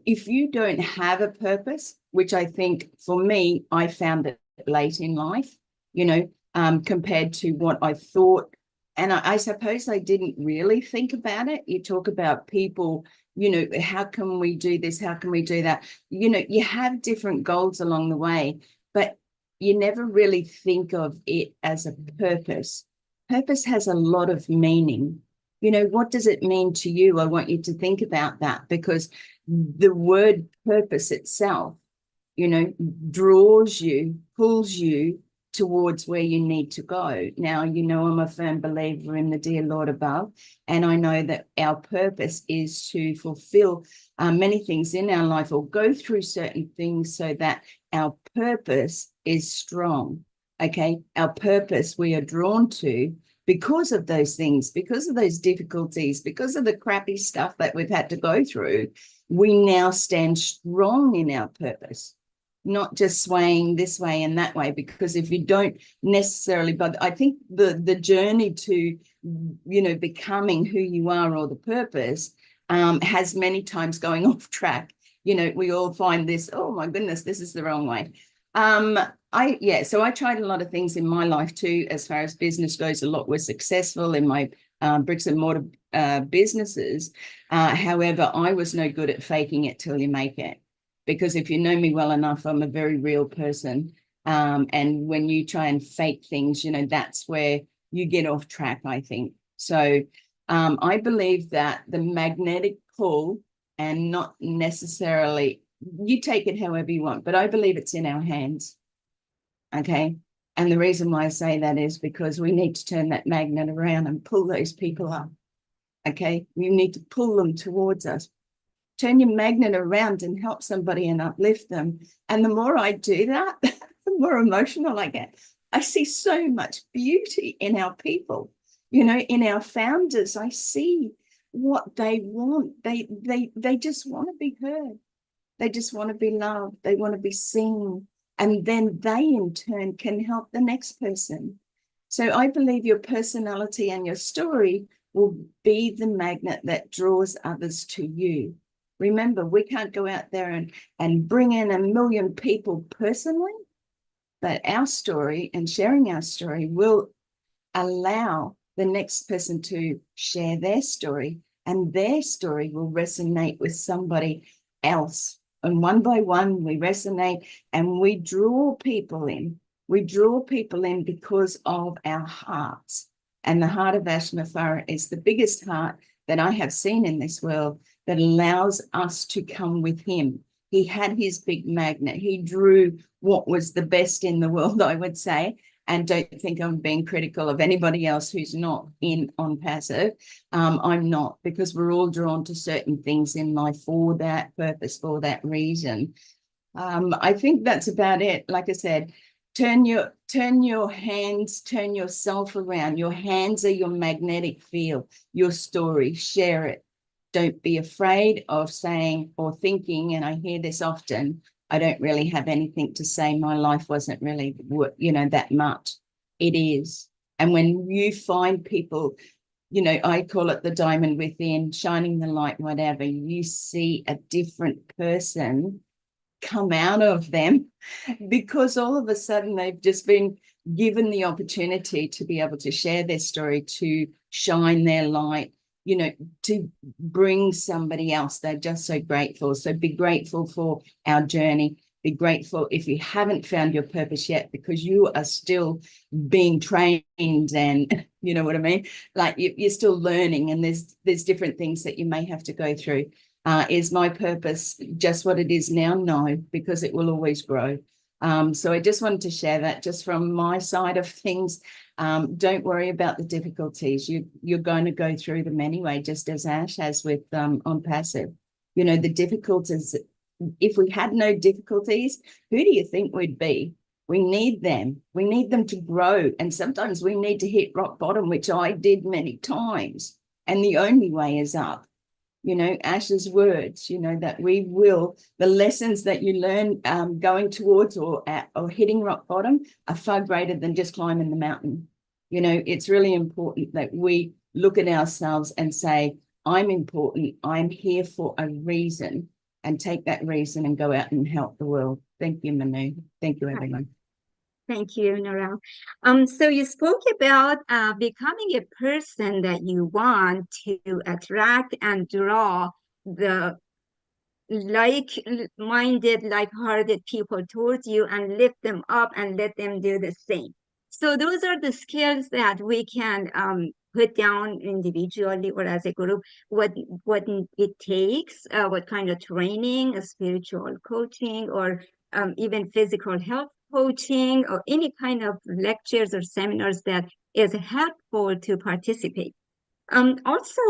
if you don't have a purpose, which I think for me, I found it late in life, compared to what I thought. And I suppose I didn't really think about it. You talk about people you know, how can we do this? How can we do that? You know, you have different goals along the way, but you never really think of it as a purpose. Purpose has a lot of meaning. You know, what does it mean to you? I want you to think about that, because the word purpose itself, you know, draws you, pulls you towards where you need to go. Now, you know, I'm a firm believer in the dear Lord above, and I know that our purpose is to fulfill many things in our life, or go through certain things, so that our purpose is strong. Okay, our purpose we are drawn to because of those things, because of those difficulties, because of the crappy stuff that we've had to go through. We now stand strong in our purpose, not just swaying this way and that way, because if you don't necessarily, but I think the journey to, you know, becoming who you are, or the purpose, has many times going off track. You know, we all find this, oh my goodness, this is the wrong way. So I tried a lot of things in my life too, as far as business goes. A lot were successful in my bricks and mortar businesses. However, I was no good at faking it till you make it. Because if you know me well enough, I'm a very real person. And when you try and fake things, you know, that's where you get off track, I think. So I believe that the magnetic pull, and not necessarily, you take it however you want, but I believe it's in our hands. Okay. And the reason why I say that is because we need to turn that magnet around and pull those people up. Okay. You need to pull them towards us. Turn your magnet around and help somebody and uplift them. And the more I do that, the more emotional I get. I see so much beauty in our people, you know, in our founders. I see what they want. They just want to be heard. They just want to be loved. They want to be seen. And then they in turn can help the next person. So I believe your personality and your story will be the magnet that draws others to you. Remember, we can't go out there and bring in 1 million people personally, but our story and sharing our story will allow the next person to share their story, and their story will resonate with somebody else. And one by one, we resonate and we draw people in. We draw people in because of our hearts. And the heart of Ash Mufareh is the biggest heart that I have seen in this world, that allows us to come with him. He had his big magnet. He drew what was the best in the world, I would say. And don't think I'm being critical of anybody else who's not in ONPASSIVE. I'm not, because we're all drawn to certain things in life for that purpose, for that reason. I think that's about it. Like I said, turn your hands, turn yourself around. Your hands are your magnetic field, your story, share it. Don't be afraid of saying or thinking, and I hear this often, I don't really have anything to say. My life wasn't really, you know, that much. It is. And when you find people, you know, I call it the diamond within, shining the light, whatever, you see a different person come out of them, because all of a sudden they've just been given the opportunity to be able to share their story, to shine their light, you know, to bring somebody else. They're just so grateful. So be grateful for our journey. Be grateful if you haven't found your purpose yet, because you are still being trained, and you know what I mean? Like you're still learning, and there's different things that you may have to go through. Is my purpose just what it is now? No, because it will always grow. So I just wanted to share that just from my side of things. Don't worry about the difficulties. You're going to go through them anyway, just as Ash has with ONPASSIVE. You know, the difficulties, if we had no difficulties, who do you think we'd be? We need them. We need them to grow. And sometimes we need to hit rock bottom, which I did many times. And the only way is up. You know, Ash's words, you know, that we will, the lessons that you learn going towards or hitting rock bottom are far greater than just climbing the mountain. You know, it's really important that we look at ourselves and say, I'm important, I'm here for a reason, and take that reason and go out and help the world. Thank you, Minoo. Thank you, everyone. Thank you, Nora. So you spoke about becoming a person that you want to attract and draw the like-minded, like-hearted people towards you and lift them up and let them do the same. So those are the skills that we can put down individually or as a group, what it takes, what kind of training, spiritual coaching, or even physical health coaching, or any kind of lectures or seminars that is helpful to participate. Also,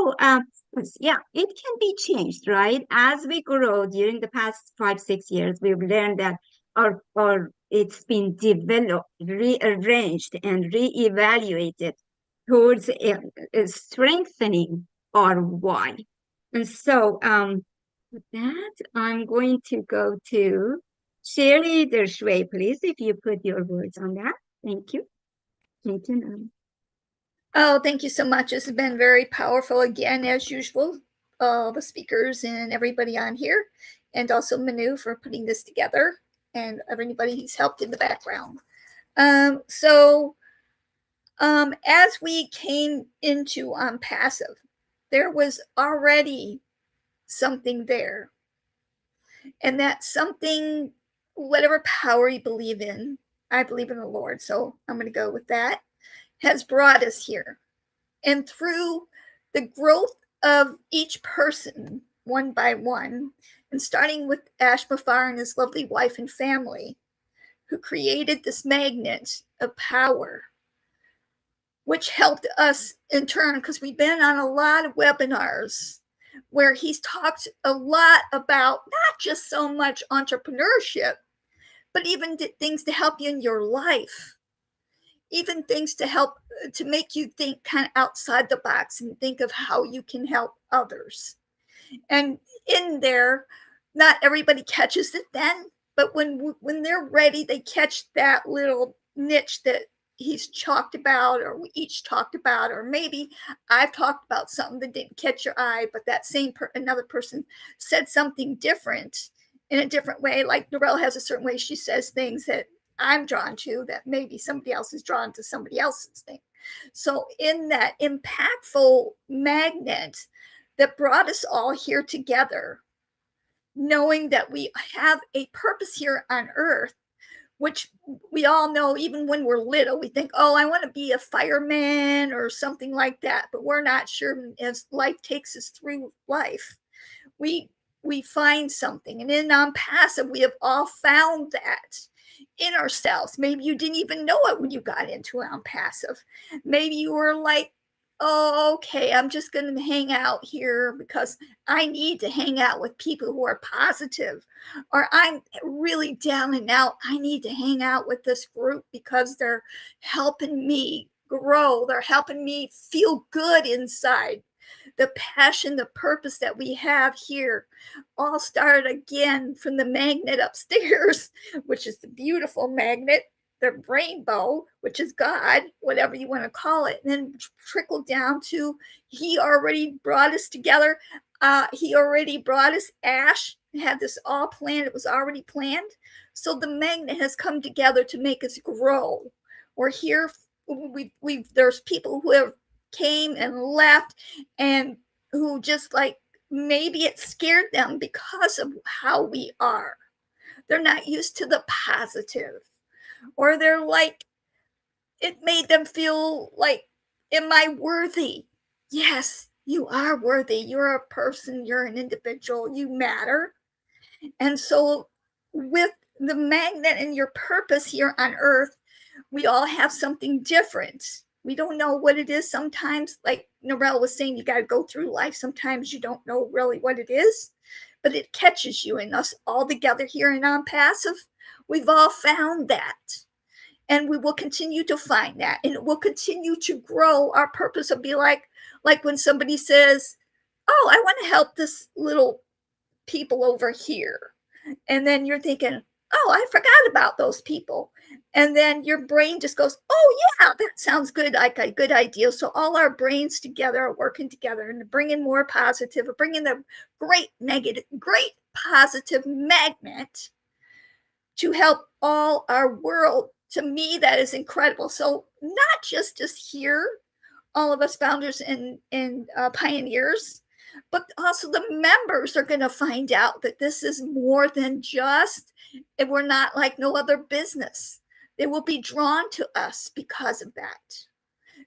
yeah, it can be changed, right? As we grow during the past 5-6 years, we've learned that our it's been developed, rearranged, and reevaluated towards strengthening our why. And so, with that, I'm going to go to Cheerleader Shui, please, if you put your words on that. Thank you. Thank you. Oh, thank you so much. This has been very powerful again, as usual. All the speakers and everybody on here, and also Minoo for putting this together, and everybody who's helped in the background. As we came into ONPASSIVE, there was already something there. And that something, whatever power you believe in, I believe in the Lord, so I'm going to go with that, has brought us here. And through the growth of each person, one by one, and starting with Ash Mufareh and his lovely wife and family, who created this magnet of power, which helped us in turn, because we've been on a lot of webinars where he's talked a lot about not just so much entrepreneurship, but even things to help you in your life, even things to help to make you think kind of outside the box and think of how you can help others. And in there, not everybody catches it then, but when they're ready, they catch that little niche that he's talked about, or we each talked about, or maybe I've talked about something that didn't catch your eye, but that same another person said something different in a different way. Like Narelle has a certain way she says things that I'm drawn to, that maybe somebody else is drawn to somebody else's thing. So in that impactful magnet that brought us all here together, knowing that we have a purpose here on earth, which we all know, even when we're little, we think, oh, I want to be a fireman or something like that, but we're not sure. As life takes us through life, we find something. And in ONPASSIVE, we have all found that in ourselves. Maybe you didn't even know it when you got into ONPASSIVE. Maybe you were like, oh, okay, I'm just going to hang out here because I need to hang out with people who are positive, or I'm really down and out. I need to hang out with this group because they're helping me grow. They're helping me feel good inside. The passion, the purpose that we have here all started again from the magnet upstairs, which is the beautiful magnet, the rainbow, which is God, whatever you want to call it, and then trickled down to he already brought us together. He already brought us Ash, had this all planned. It was already planned. So the magnet has come together to make us grow. We're here. There's people who have came and left, and who just like maybe it scared them because of how we are. They're not used to the positive, or they're like, it made them feel like, am I worthy? Yes, you are worthy. You're a person, you're an individual, you matter. And so with the magnet and your purpose here on earth, we all have something different. We don't know what it is sometimes. Like Narelle was saying, you got to go through life. Sometimes you don't know really what it is, but it catches you. And us all together here in ONPASSIVE, we've all found that. And we will continue to find that. And it will continue to grow. Our purpose will be like when somebody says, oh, I want to help this little people over here. And then you're thinking, oh, I forgot about those people. And then your brain just goes, oh, yeah, that sounds good, like a good idea. So all our brains together are working together and bringing more positive, bringing the great positive magnet to help all our world. To me, that is incredible. So not just here, all of us founders and pioneers, but also the members are going to find out that this is more than just, and we're not like no other business. They will be drawn to us because of that.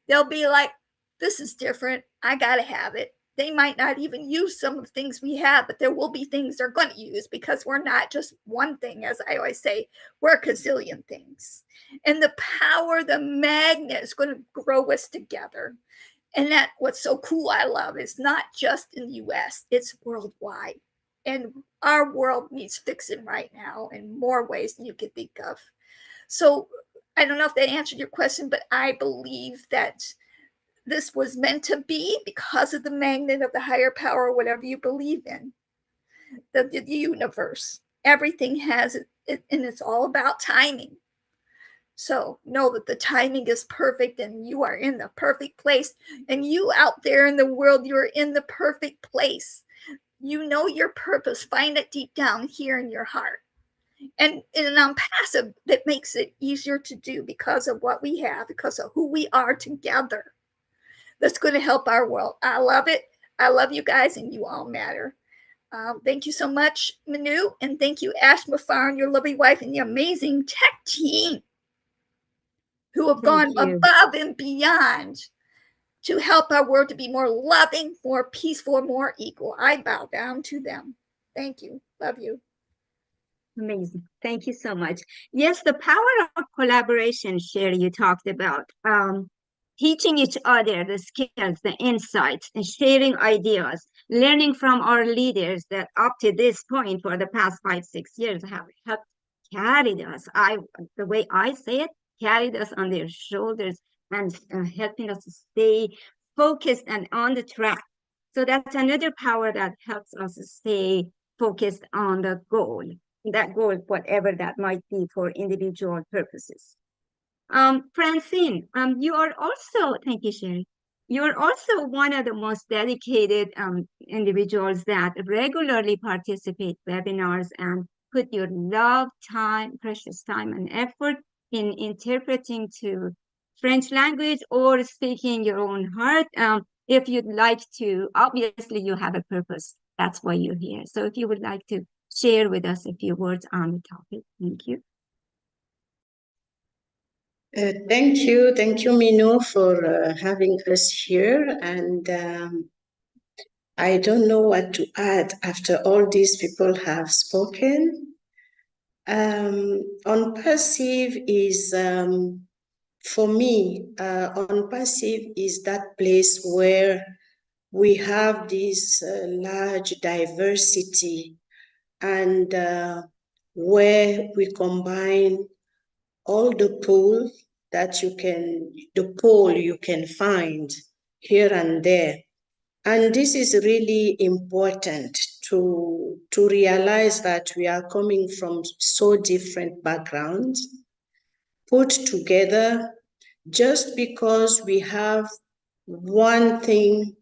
They'll be like, this is different. I got to have it. They might not even use some of the things we have, but there will be things they're going to use because we're not just one thing. As I always say, we're a gazillion things. And the power, the magnet is going to grow us together. And that what's so cool, I love, is not just in the US, it's worldwide. And our world needs fixing right now in more ways than you can think of. So I don't know if that answered your question, but I believe that this was meant to be because of the magnet of the higher power, whatever you believe in, the universe. Everything has it, and it's all about timing. So know that the timing is perfect and you are in the perfect place. And you out there in the world, you're in the perfect place. You know your purpose. Find it deep down here in your heart. And I'm passive, that makes it easier to do because of what we have, because of who we are together. That's going to help our world. I love it. I love you guys, and you all matter. Thank you so much, Minoo, and thank you, Ash Mufareh, and your lovely wife, and the amazing tech team who have gone above and beyond to help our world to be more loving, more peaceful, more equal. I bow down to them. Thank you. Love you. Amazing. Thank you so much. Yes, the power of collaboration, Sherry, you talked about. Teaching each other the skills, the insights, and sharing ideas, learning from our leaders that up to this point for the past 5-6 years have helped carried us. The way I say it, carried us on their shoulders and helping us to stay focused and on the track. So that's another power that helps us stay focused on the goal. That goal, whatever that might be for individual purposes. Francine, you are also, thank you, Sherry. You are also one of the most dedicated individuals that regularly participate webinars and put your love, time, precious time and effort in interpreting to French language or speaking your own heart. If you'd like to, obviously you have a purpose. That's why you're here. So if you would like to share with us a few words on the topic. Thank you. Thank you, Minoo, for having us here. And I don't know what to add after all these people have spoken. ONPASSIVE is, for me, ONPASSIVE is that place where we have this large diversity and where we combine all the pole you can find here and there. And this is really important to realize that we are coming from so different backgrounds, put together just because we have one thing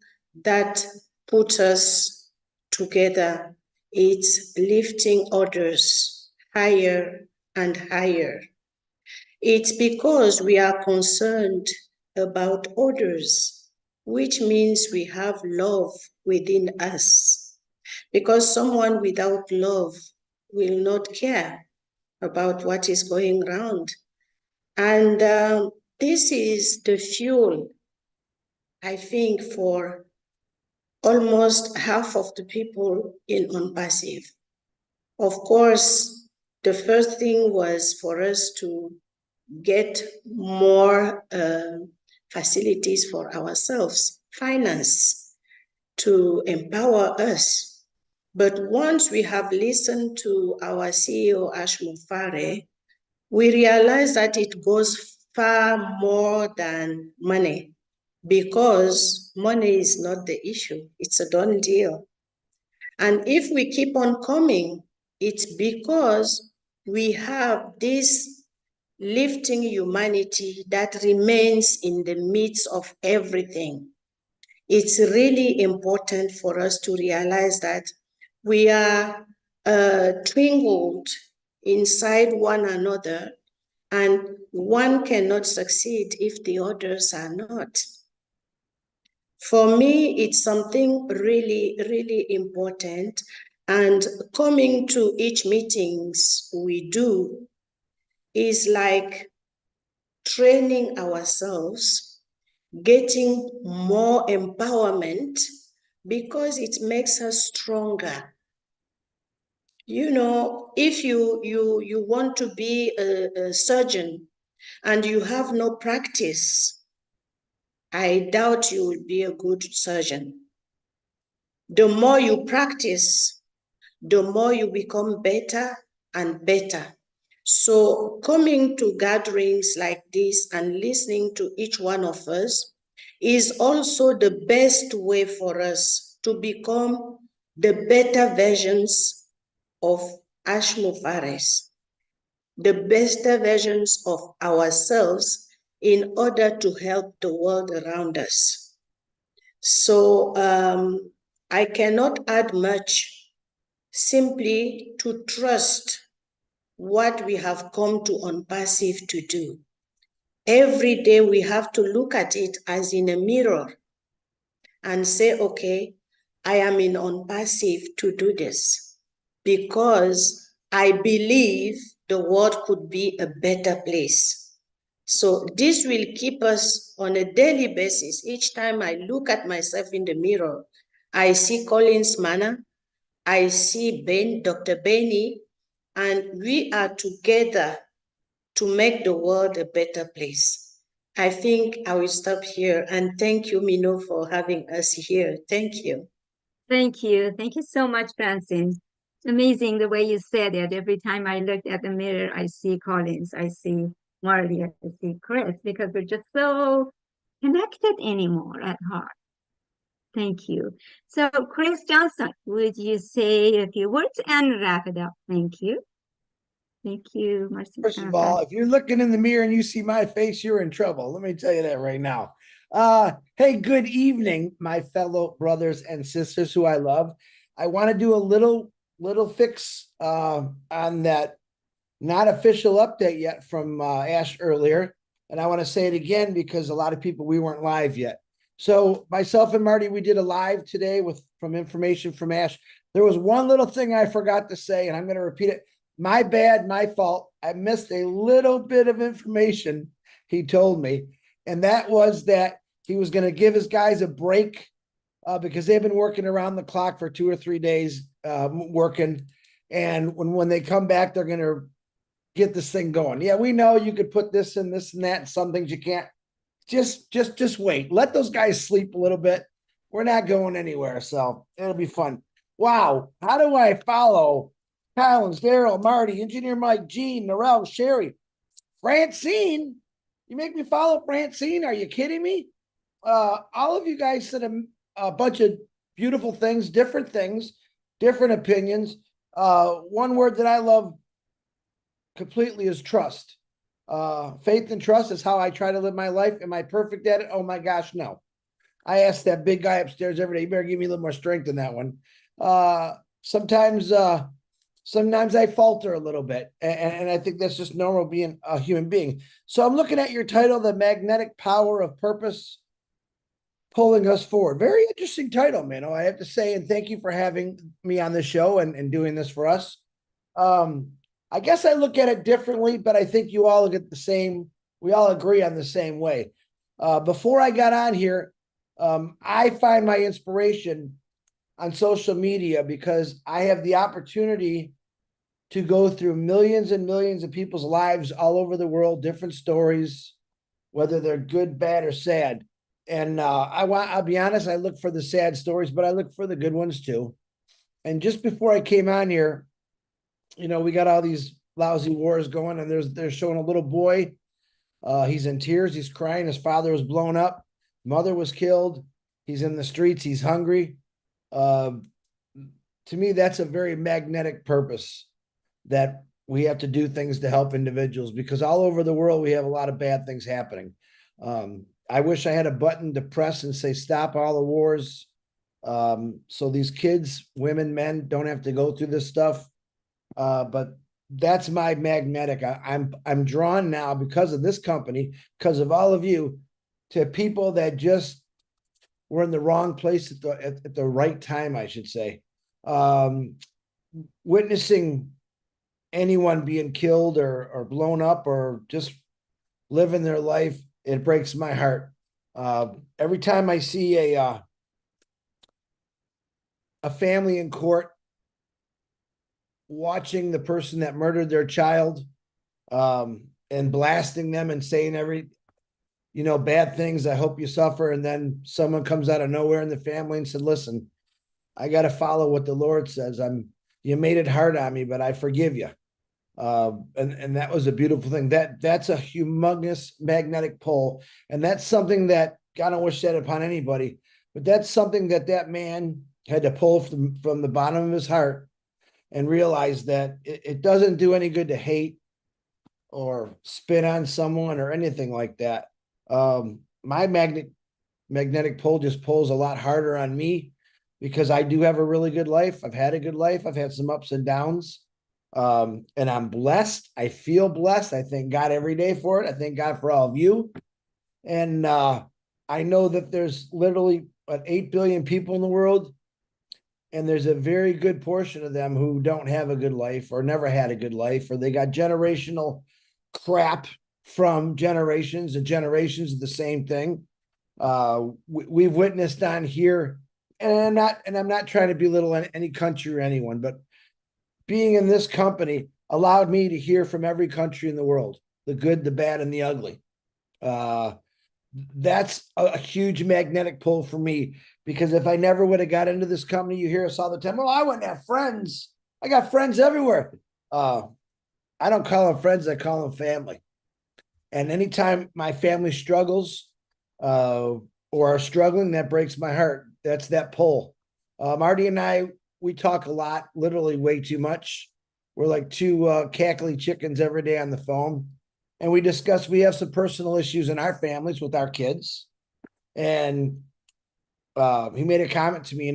that puts us together. It's lifting others higher and higher. It's because we are concerned about others, which means we have love within us. Because someone without love will not care about what is going around. And this is the fuel, I think, for almost half of the people in ONPASSIVE. Of course, the first thing was for us to get more facilities for ourselves, finance to empower us. But once we have listened to our CEO, Ash Mufareh, we realize that it goes far more than money, because money is not the issue. It's a done deal. And if we keep on coming, it's because we have this lifting humanity that remains in the midst of everything. It's really important for us to realize that we are twinkled inside one another, and one cannot succeed if the others are not. For me, it's something really, really important. And coming to each meetings we do is like training ourselves, getting more empowerment, because it makes us stronger. You know, if you want to be a surgeon and you have no practice, I doubt you will be a good surgeon. The more you practice, the more you become better and better. So coming to gatherings like this and listening to each one of us is also the best way for us to become the better versions of Ash Mufarehes, the better versions of ourselves in order to help the world around us. So I cannot add much, simply to trust what we have come to ONPASSIVE to do. Every day we have to look at it as in a mirror and say, okay, I am in ONPASSIVE to do this because I believe the world could be a better place. So this will keep us on a daily basis. Each time I look at myself in the mirror, I see Collins Mana, I see Dr. Benny, and we are together to make the world a better place. I think I will stop here, and thank you, Minoo, for having us here. Thank you. Thank you. Thank you so much, Francine. Amazing the way you said it. Every time I look at the mirror, I see Collins, I see Marley, I see Chris, because we're just so connected anymore at heart. Thank you. So, Chris Johnson, would you say a few words and wrap it up? Thank you. Thank you, Marcy. First of all, if you're looking in the mirror and you see my face, you're in trouble. Let me tell you that right now. Hey, good evening, my fellow brothers and sisters who I love. I want to do a little fix on that not official update yet from Ash earlier. And I want to say it again because a lot of people, we weren't live yet. So myself and Marty, we did a live today from information from Ash. There was one little thing I forgot to say, and I'm going to repeat it. My bad, my fault. I missed a little bit of information he told me, and that was that he was going to give his guys a break because they've been working around the clock for 2 or 3 days working, and when they come back, they're going to get this thing going. Yeah, we know you could put this and this and that, and some things you can't. Just wait. Let those guys sleep a little bit. We're not going anywhere, so it'll be fun. Wow, how do I follow Collins, Daryl, Marty, Engineer Mike, Gene, Norel, Sherry, Francine? You make me follow Francine? Are you kidding me? All of you guys said a bunch of beautiful things, different opinions. One word that I love completely is trust. Faith and trust is how I try to live my life. Am I perfect at it? Oh my gosh, no. I ask that big guy upstairs every day, you better give me a little more strength in that one. Sometimes I falter a little bit, and I think that's just normal being a human being. So I'm looking at your title, The Magnetic Power of Purpose Pulling Us Forward. Very interesting title, man. I have to say, and thank you for having me on the show and doing this for us. I guess I look at it differently, but I think you all get the same, we all agree on the same way. Before I got on here, I find my inspiration on social media because I have the opportunity to go through millions and millions of people's lives all over the world, different stories, whether they're good, bad, or sad. And I'll be honest, I look for the sad stories, but I look for the good ones too. And just before I came on here, we got all these lousy wars going, and they're showing a little boy. He's in tears. He's crying. His father was blown up. Mother was killed. He's in the streets. He's hungry. To me, that's a very magnetic purpose that we have to do things to help individuals, because all over the world, we have a lot of bad things happening. I wish I had a button to press and say, stop all the wars. So these kids, women, men don't have to go through this stuff. But that's my magnetic. I'm drawn now because of this company, because of all of you, to people that just we're in the wrong place at the right time, I should say. Witnessing anyone being killed or blown up or just living their life, it breaks my heart. Every time I see a family in court watching the person that murdered their child, and blasting them and saying bad things, I hope you suffer. And then someone comes out of nowhere in the family and said, listen, I got to follow what the Lord says. You made it hard on me, but I forgive you. And that was a beautiful thing. That's a humongous magnetic pull. And that's something that, God, I don't wish that upon anybody, but that's something that man had to pull from the bottom of his heart and realize that it doesn't do any good to hate or spit on someone or anything like that. My magnetic pull just pulls a lot harder on me because I do have a really good life. I've had a good life. I've had some ups and downs. And I'm blessed. I feel blessed. I thank God every day for it. I thank God for all of you. And I know that there's literally 8 billion people in the world, and there's a very good portion of them who don't have a good life or never had a good life, or they got generational crap from generations and generations of the same thing. We've witnessed on here, and I'm not trying to belittle any country or anyone, but being in this company allowed me to hear from every country in the world, the good, the bad, and the ugly. That's a huge magnetic pull for me, because if I never would have got into this company, you hear us all the time, well, I wouldn't have friends. I got friends everywhere. I don't call them friends, I call them family. And anytime my family struggles or are struggling, that breaks my heart. That's that pull. Marty and I, we talk a lot, literally way too much. We're like two cackly chickens every day on the phone. And we have some personal issues in our families with our kids. And he made a comment to me,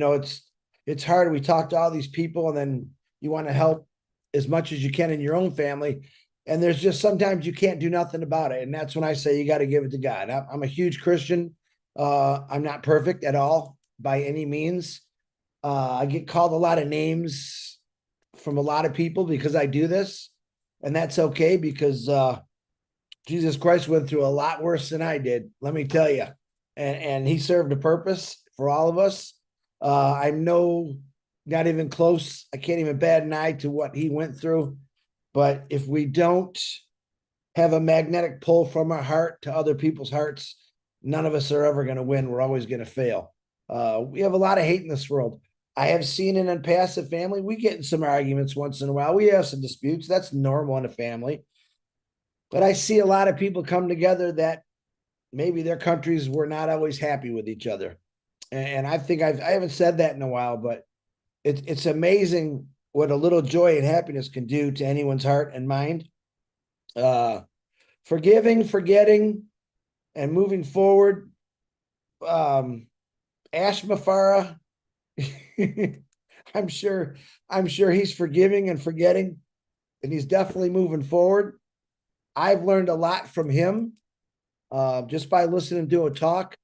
it's hard. We talk to all these people and then you want to help as much as you can in your own family. And there's just sometimes you can't do nothing about it. And that's when I say you got to give it to God. I'm a huge Christian. I'm not perfect at all by any means. I get called a lot of names from a lot of people because I do this. And that's okay, because Jesus Christ went through a lot worse than I did, let me tell you. And he served a purpose for all of us. I'm not even close. I can't even bat an eye to what he went through. But if we don't have a magnetic pull from our heart to other people's hearts, none of us are ever going to win. We're always going to fail. We have a lot of hate in this world. I have seen in Unpassive family, we get in some arguments once in a while. We have some disputes. That's normal in a family. But I see a lot of people come together that maybe their countries were not always happy with each other. And I think I haven't said that in a while, but it's amazing what a little joy and happiness can do to anyone's heart and mind. Forgiving, forgetting, and moving forward. Ash Mufareh, I'm sure he's forgiving and forgetting, and he's definitely moving forward. I've learned a lot from him just by listening to a talk.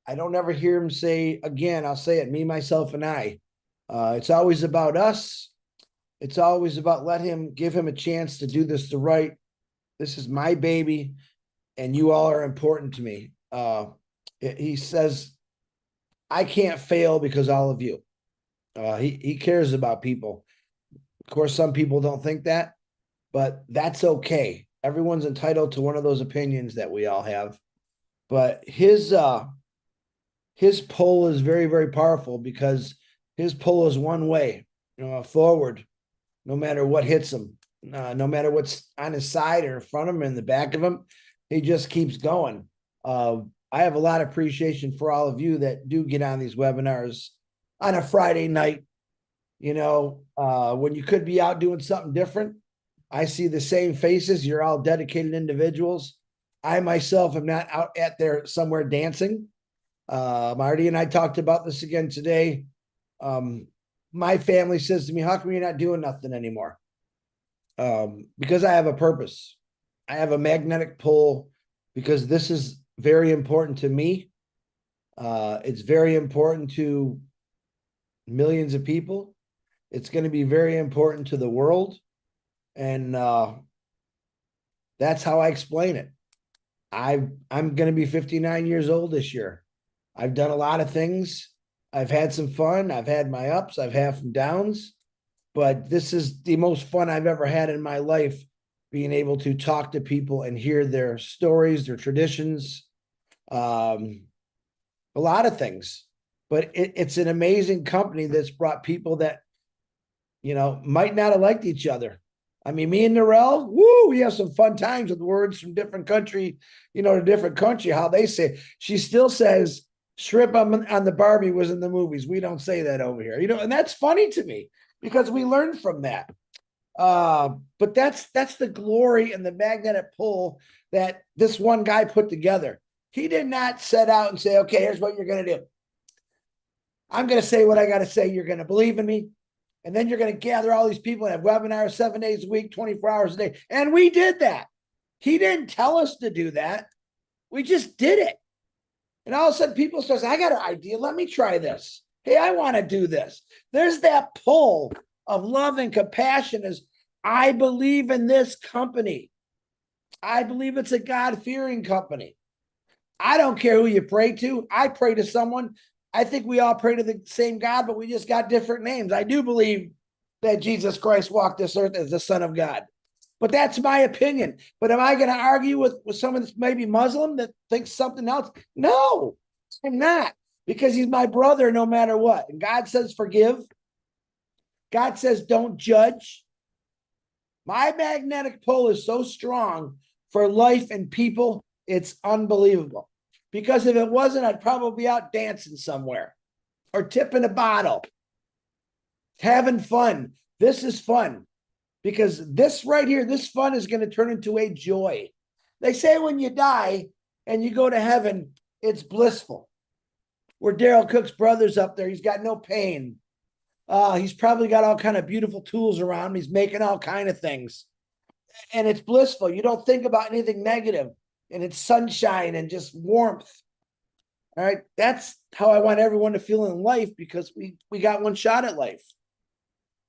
I don't ever hear him say, again, I'll say it, me, myself, and I. It's always about us. It's always about give him a chance to do this right. This is my baby, and you all are important to me. He says, I can't fail because all of you. He cares about people. Of course, some people don't think that, but that's okay. Everyone's entitled to one of those opinions that we all have. But his pull is very, very powerful, because his pull is one way, forward, no matter what hits him, no matter what's on his side or in front of him, in the back of him, he just keeps going. I have a lot of appreciation for all of you that do get on these webinars on a Friday night, when you could be out doing something different. I see the same faces. You're all dedicated individuals. I myself am not out at there somewhere dancing. Marty and I talked about this again today. My family says to me, how come you're not doing nothing anymore? Because I have a purpose. I have a magnetic pull, because this is very important to me. It's very important to millions of people. It's going to be very important to the world. And that's how I explain it. I'm going to be 59 years old this year. I've done a lot of things. I've had some fun. I've had my ups. I've had some downs. But this is the most fun I've ever had in my life, being able to talk to people and hear their stories, their traditions, a lot of things. But it's an amazing company that's brought people that, you know, might not have liked each other. I mean, me and Narelle, woo, we have some fun times with words from different country, you know, to different country, how they say it. She still says shrimp on the Barbie was in the movies. We don't say that over here, you know, and that's funny to me because we learned from that. But that's the glory and the magnetic pull that this one guy put together. He did not set out and say, okay, here's what you're going to do. I'm going to say what I got to say. You're going to believe in me. And then you're going to gather all these people and have webinars 7 days a week, 24 hours a day. And we did that. He didn't tell us to do that. We just did it. And all of a sudden people start saying, I got an idea. Let me try this. Hey, I want to do this. There's that pull of love and compassion is, I believe in this company. I believe it's a God-fearing company. I don't care who you pray to. I pray to someone. I think we all pray to the same God, but we just got different names. I do believe that Jesus Christ walked this earth as the Son of God. But that's my opinion. But am I going to argue with someone that's maybe Muslim that thinks something else? No, I'm not. Because he's my brother no matter what. And God says forgive. God says don't judge. My magnetic pull is so strong for life and people, it's unbelievable. Because if it wasn't, I'd probably be out dancing somewhere or tipping a bottle, having fun. This is fun because this right here, this fun is going to turn into a joy. They say when you die and you go to heaven, it's blissful. Where Daryl Cook's brother's up there, he's got no pain. He's probably got all kind of beautiful tools around him. He's making all kind of things. And it's blissful. You don't think about anything negative. And it's sunshine and just warmth. All right. That's how I want everyone to feel in life because we got one shot at life.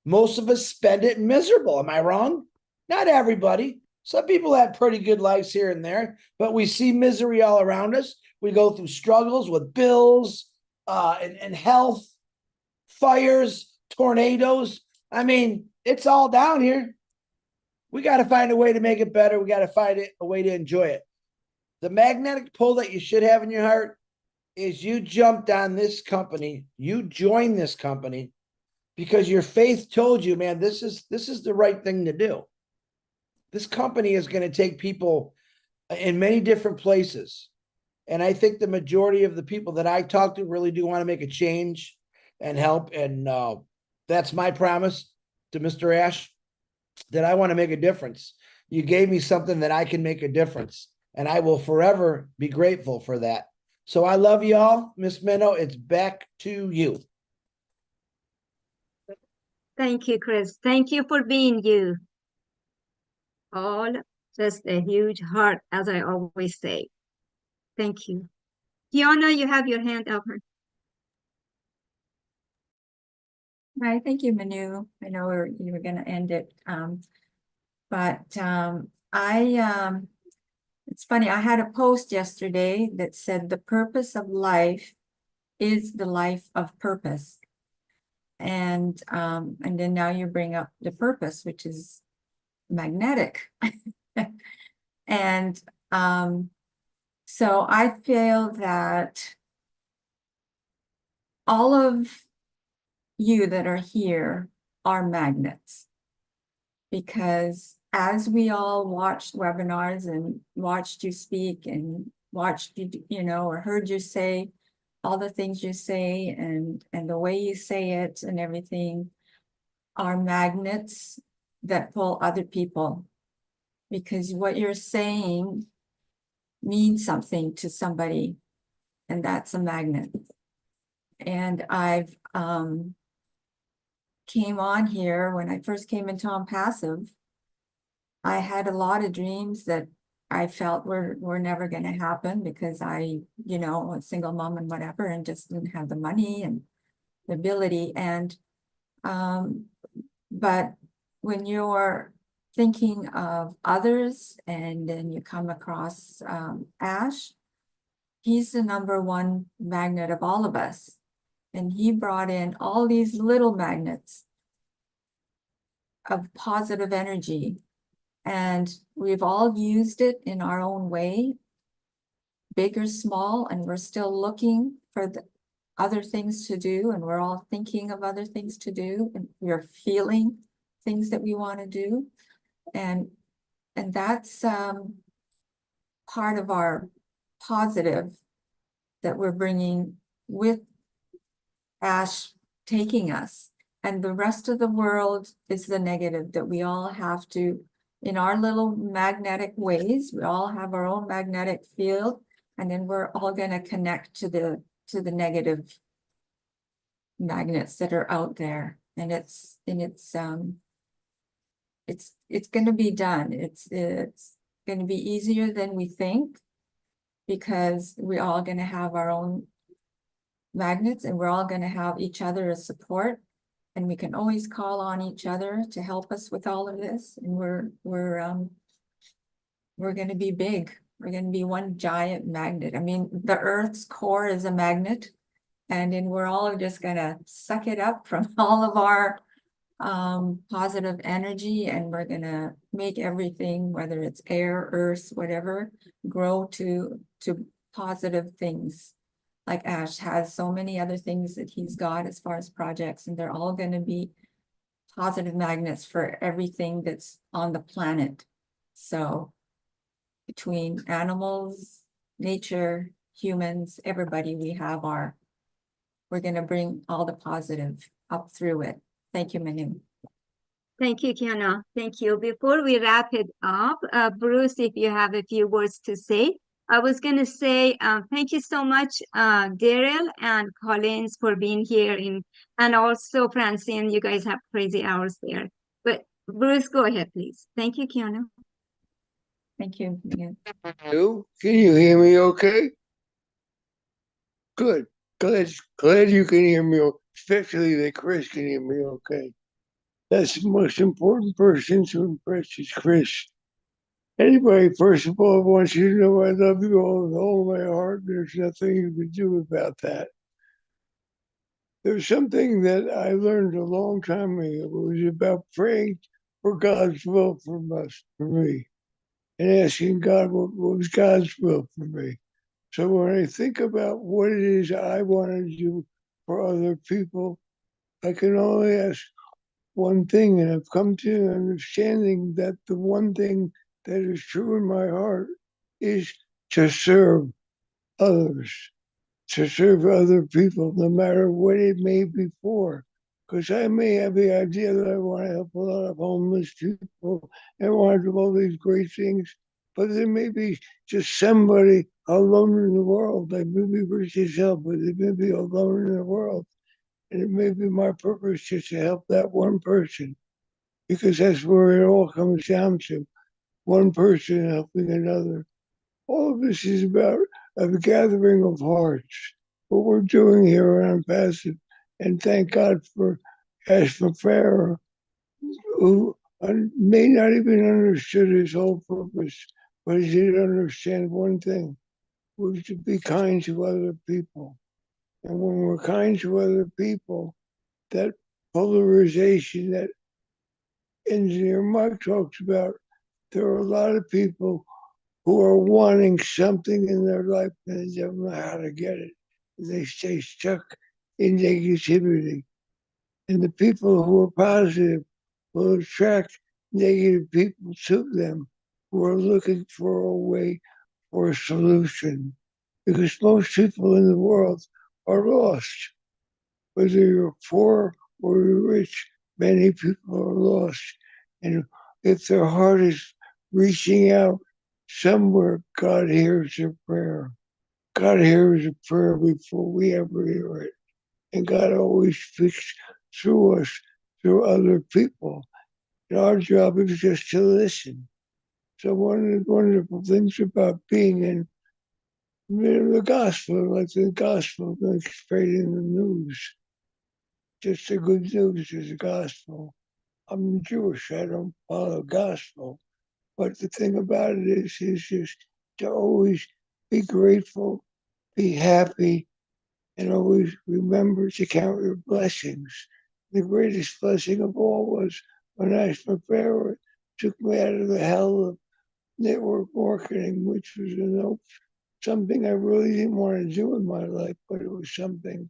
Most of us spend it miserable. Am I wrong? Not everybody. Some people have pretty good lives here and there, but we see misery all around us. We go through struggles with bills and health, fires, tornadoes. I mean, it's all down here. We got to find a way to make it better. We got to find a way to enjoy it. The magnetic pull that you should have in your heart is you jumped on this company, you joined this company because your faith told you, man, this is the right thing to do. This company is going to take people in many different places. And I think the majority of the people that I talk to really do want to make a change and help. And that's my promise to Mr. Ash, that I want to make a difference. You gave me something that I can make a difference. And I will forever be grateful for that. So I love you all. Miss Minoo, it's back to you. Thank you, Chris. Thank you for being you. All just a huge heart, as I always say. Thank you. Kiana, you have your hand up. Hi, thank you, Minoo. I know you were going to end it. It's funny, I had a post yesterday that said the purpose of life is the life of purpose. And then now you bring up the purpose, which is magnetic. And so I feel that all of you that are here are magnets, because as we all watched webinars and watched you speak and watched you know, or heard you say all the things you say and the way you say it and everything are magnets that pull other people, because what you're saying means something to somebody, and that's a magnet. And I've came on here when I first came into ONPASSIVE. I had a lot of dreams that I felt were never going to happen because I, a single mom and whatever, and just didn't have the money and the ability. And, but when you're thinking of others and then you come across Ash, he's the #1 magnet of all of us. And he brought in all these little magnets of positive energy. And we've all used it in our own way, big or small, and we're still looking for the other things to do, and we're all thinking of other things to do, and we're feeling things that we want to do. And that's part of our positive that we're bringing with Ash taking us. And the rest of the world is the negative that we all have to, in our little magnetic ways, we all have our own magnetic field, and then we're all going to connect to the negative magnets that are out there. And it's going to be done. It's going to be easier than we think, because we're all going to have our own magnets, and we're all going to have each other as support, and we can always call on each other to help us with all of this. And we're going to be big. We're going to be one giant magnet. I mean, the Earth's core is a magnet, and then we're all just going to suck it up from all of our positive energy, and we're going to make everything, whether it's air, earth, whatever, grow to positive things. Like Ash has so many other things that he's got as far as projects, and they're all going to be positive magnets for everything that's on the planet. So between animals, nature, humans, everybody, we're going to bring all the positive up through it. Thank you, Minoo. Thank you, Kiana. Thank you. Before we wrap it up, Bruce, if you have a few words to say. I was going to say thank you so much, Daryl and Collins, for being here, and also Francine. You guys have crazy hours there. But Bruce, go ahead, please. Thank you, Kiana. Thank you. Can you hear me okay? Good. Glad you can hear me, especially that Chris can hear me okay. That's the most important person to impress is Chris. Anybody, first of all, wants you to know I love you all with all my heart. There's nothing you can do about that. There's something that I learned a long time ago. It was about praying for God's will for me, and asking God what was God's will for me. So when I think about what it is I want to do for other people, I can only ask one thing, and I've come to an understanding that the one thing that is true in my heart is to serve others, to serve other people, no matter what it may be for. Because I may have the idea that I want to help a lot of homeless people and want to do all these great things, but there may be just somebody alone in the world. They may be rich as hell, but they may be alone in the world. And it may be my purpose just to help that one person, because that's where it all comes down to. One person helping another. All of this is about a gathering of hearts. What we're doing here on ONPASSIVE, and thank God for Ash MufAreh, who may not even understood his whole purpose, but he did understand one thing, was to be kind to other people. And when we're kind to other people, that polarization that Engineer Mike talks about, there are a lot of people who are wanting something in their life and they don't know how to get it. They stay stuck in negativity. And the people who are positive will attract negative people to them who are looking for a way or a solution. Because most people in the world are lost. Whether you're poor or you're rich, many people are lost. And if their heart is reaching out somewhere, God hears their prayer. God hears a prayer before we ever hear it. And God always speaks through us, through other people. And our job is just to listen. So one of the wonderful things about being in the gospel, like the gospel, like straight in the news. Just the good news is the gospel. I'm Jewish, I don't follow gospel. But the thing about it is just to always be grateful, be happy, and always remember to count your blessings. The greatest blessing of all was when Ash McFarrah took me out of the hell of network marketing, which was something I really didn't want to do in my life, but it was something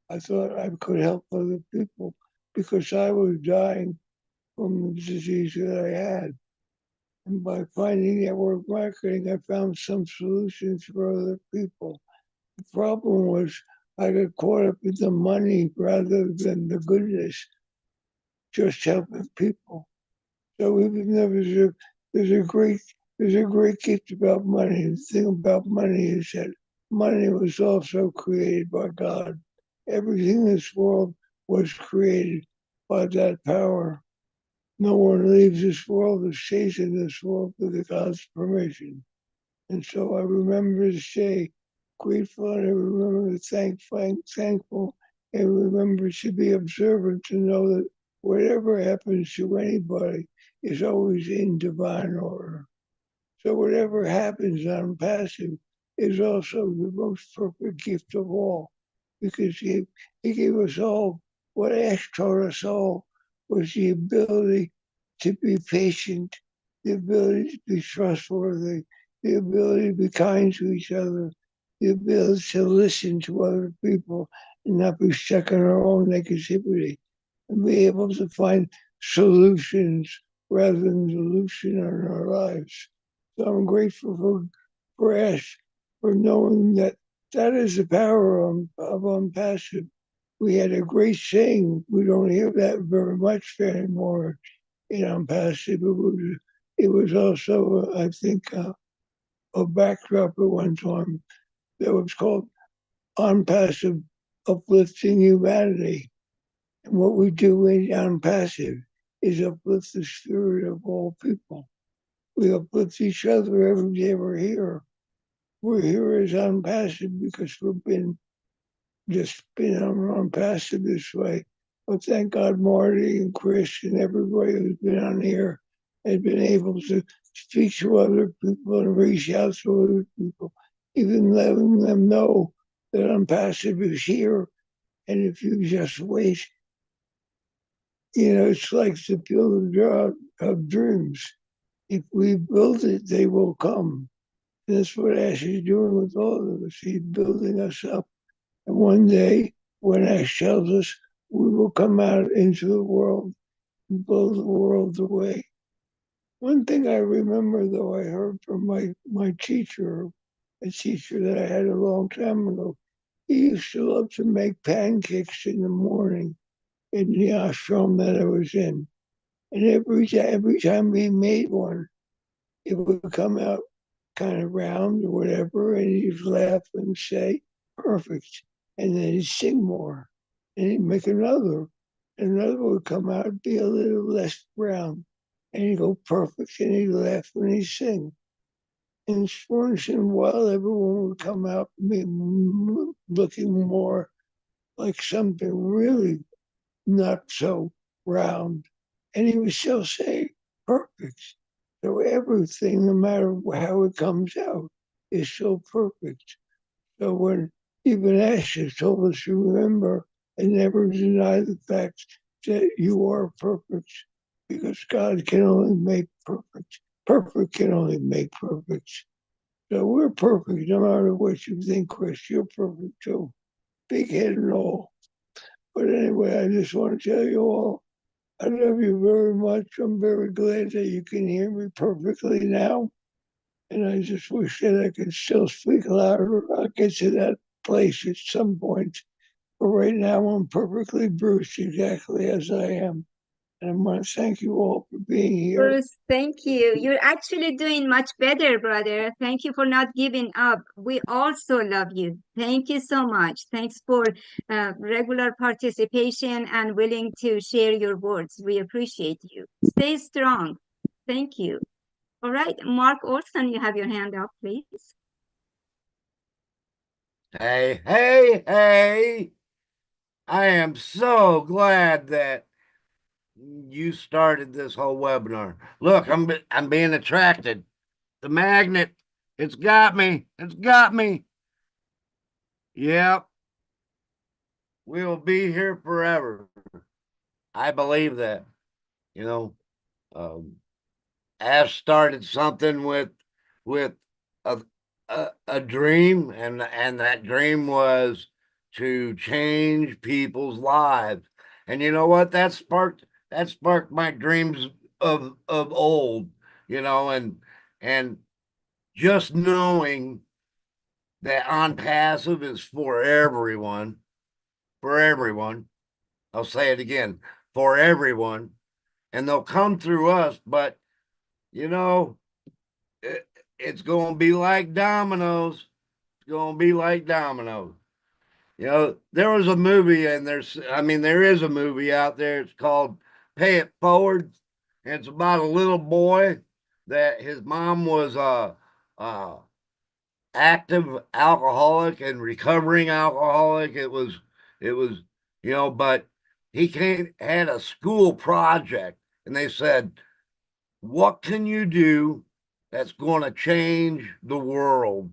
I thought I could help other people because I was dying from the disease that I had. And by finding network marketing, I found some solutions for other people. The problem was I got caught up in the money rather than the goodness, just helping people. So even though there's a great gift about money. The thing about money is that money was also created by God. Everything in this world was created by that power. No one leaves this world or stays in this world with God's permission. And so I remember to stay grateful and I remember to thankful and remember to be observant to know that whatever happens to anybody is always in divine order. So whatever happens on passive is also the most perfect gift of all, because he gave us all, what Ash taught us all was the ability to be patient, the ability to be trustworthy, the ability to be kind to each other, the ability to listen to other people and not be stuck in our own negativity, and be able to find solutions rather than solution in our lives. So I'm grateful for Ash for knowing that that is the power of ONPASSIVE. We had a great saying. We don't hear that very much anymore in ONPASSIVE. It was also, I think, a backdrop at one time that was called ONPASSIVE Uplifting Humanity. And what we do in ONPASSIVE is uplift the spirit of all people. We uplift each other every day we're here. We're here as ONPASSIVE because we've been on passive this way. But thank God Marty and Chris and everybody who's been on here has been able to speak to other people and reach out to other people, even letting them know that ONPASSIVE is here. And if you just wait, it's like the builder of dreams. If we build it, they will come. And that's what Ash is doing with all of us. He's building us up. And one day, when Ash tells us, we will come out into the world and blow the world away. One thing I remember, though, I heard from my teacher, a teacher that I had a long time ago. He used to love to make pancakes in the morning in the ashram that I was in. And every time he made one, it would come out kind of round or whatever, and he'd laugh and say, perfect. And then he'd sing more. And he'd make another. And another would come out and be a little less round. And he'd go perfect, and he'd laugh when he'd sing. And once in a while, everyone would come out looking more like something really not so round. And he would still say, perfect. So everything, no matter how it comes out, is so perfect. So when even Ashes told us to remember and never deny the fact that you are perfect, because God can only make perfect. Perfect can only make perfect. So we're perfect, no matter what you think, Chris. You're perfect too, big head and all. But anyway, I just want to tell you all, I love you very much. I'm very glad that you can hear me perfectly now. And I just wish that I could still speak louder. I'll get to that place at some point. But right now, I'm perfectly Bruce, exactly as I am. And I want to thank you all for being here. Bruce, thank you. You're actually doing much better, brother. Thank you for not giving up. We also love you. Thank you so much. Thanks for regular participation and willing to share your words. We appreciate you. Stay strong. Thank you. All right, Mark Olson, you have your hand up, please. Hey, hey, hey. I am so glad that you started this whole webinar. Look, I'm being attracted. The magnet, it's got me. It's got me. Yep. We'll be here forever. I believe that. You know, Ash started something with a dream, and that dream was to change people's lives. And you know what? That sparked my dreams of old, you know, and just knowing that on passive is for everyone, for everyone. I'll say it again, for everyone, and they'll come through us, but you know, it's going to be like dominoes. It's going to be like dominoes. You know, there was a movie, and there is a movie out there. It's called Pay It Forward. And it's about a little boy that his mom was a active alcoholic and recovering alcoholic. It was, you know, but he had a school project, and they said, what can you do that's going to change the world?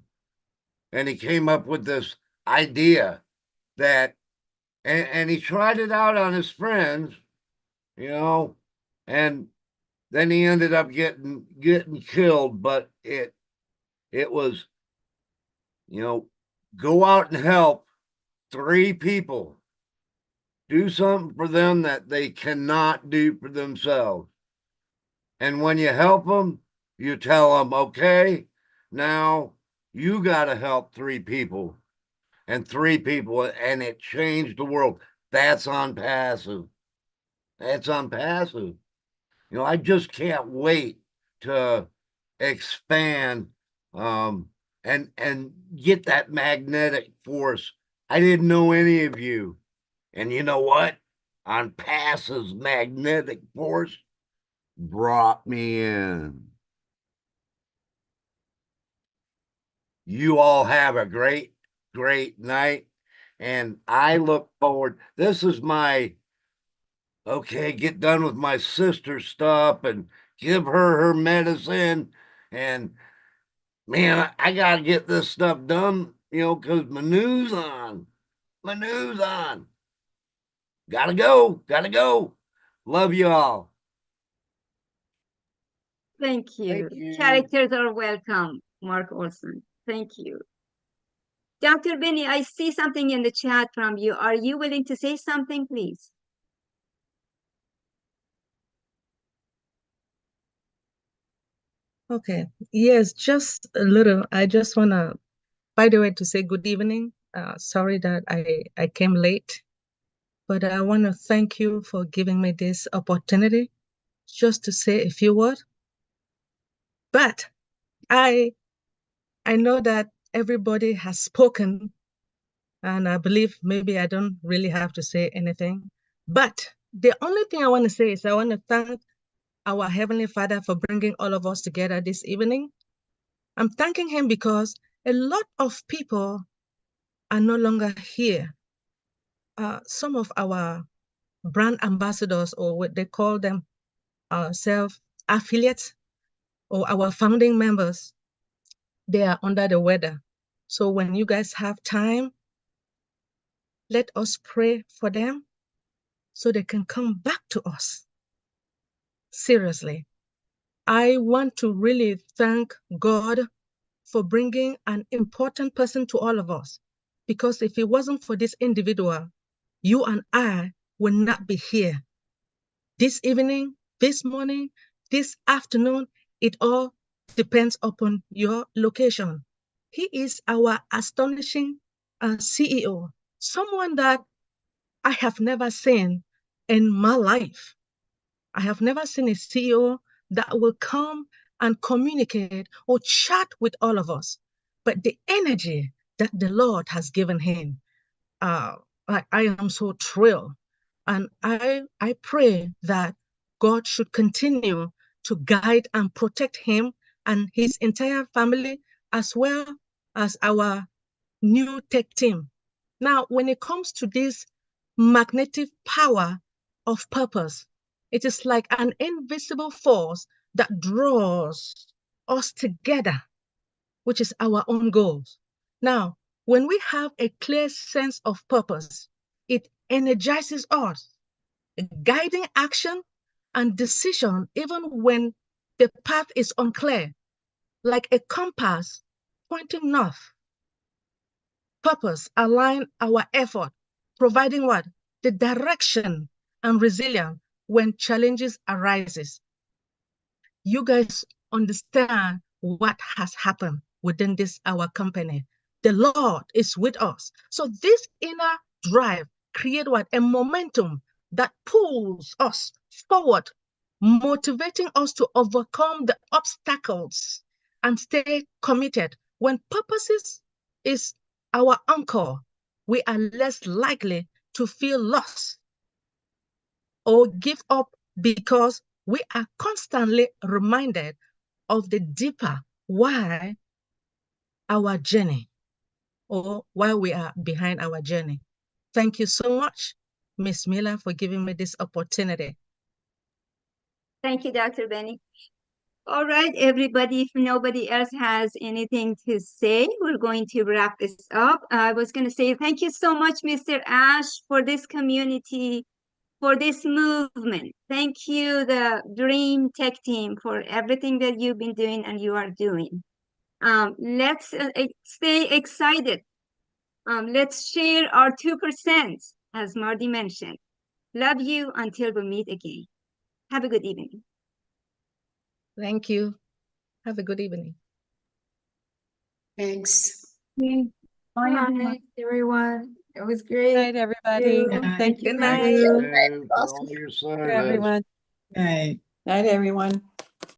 And he came up with this idea that, and he tried it out on his friends, you know, and then he ended up getting killed. But it was, you know, go out and help 3 people, do something for them that they cannot do for themselves. And when you help them, you tell them, okay, now you got to help 3 people and 3 people, and it changed the world. That's on passive. That's on passive. You know, I just can't wait to expand and get that magnetic force. I didn't know any of you. And you know what? On passive's magnetic force brought me in. You all have a great, great night. And I look forward. This is my, okay, get done with my sister's stuff and give her medicine. And man, I got to get this stuff done, you know, because Minoo's on. Minoo's on. Gotta go. Gotta go. Love you all. Thank you. Thank you. Characters are welcome, Mark Olson. Thank you. Dr. Benny, I see something in the chat from you. Are you willing to say something, please? Okay. Yes, just a little. I just want to, by the way, to say good evening. Sorry that I came late, but I want to thank you for giving me this opportunity just to say a few words. But I know that everybody has spoken, and I believe maybe I don't really have to say anything. But the only thing I want to say is I want to thank our Heavenly Father for bringing all of us together this evening. I'm thanking him because a lot of people are no longer here. Some of our brand ambassadors, or what they call them, self-affiliates, or our founding members, they are under the weather. So when you guys have time, let us pray for them so they can come back to us. Seriously. I want to really thank God for bringing an important person to all of us. Because if it wasn't for this individual, you and I will not be here. This evening, this morning, this afternoon, it all depends upon your location. He is our astonishing CEO, someone that I have never seen in my life. I have never seen a CEO that will come and communicate or chat with all of us. But the energy that the Lord has given him, I am so thrilled. And I pray that God should continue to guide and protect him and his entire family, as well as our new tech team. Now, when it comes to this magnetic power of purpose, it is like an invisible force that draws us together, which is our own goals. Now, when we have a clear sense of purpose, it energizes us, guiding action and decision even when the path is unclear, like a compass pointing north. Purpose align our effort, providing what? The direction and resilience when challenges arises. You guys understand what has happened within our company. The Lord is with us. So this inner drive create what? A momentum that pulls us forward, motivating us to overcome the obstacles and stay committed. When purposes is our anchor, we are less likely to feel lost or give up because we are constantly reminded of the deeper why our journey, or why we are behind our journey. Thank you so much, Ms. Miller, for giving me this opportunity. Thank you, Dr. Benny. All right, everybody, if nobody else has anything to say, we're going to wrap this up. I was going to say thank you so much, Mr. Ash, for this community, for this movement. Thank you, the Dream Tech team, for everything that you've been doing and you are doing. Let's stay excited. Let's share our 2%, as Marty mentioned. Love you until we meet again. Have a good evening. Thank you. Have a good evening. Thanks. Bye, everyone. It was great. Good night, everybody. Thank you. Good night. Thank you for all your For service. everyone. Night, everyone.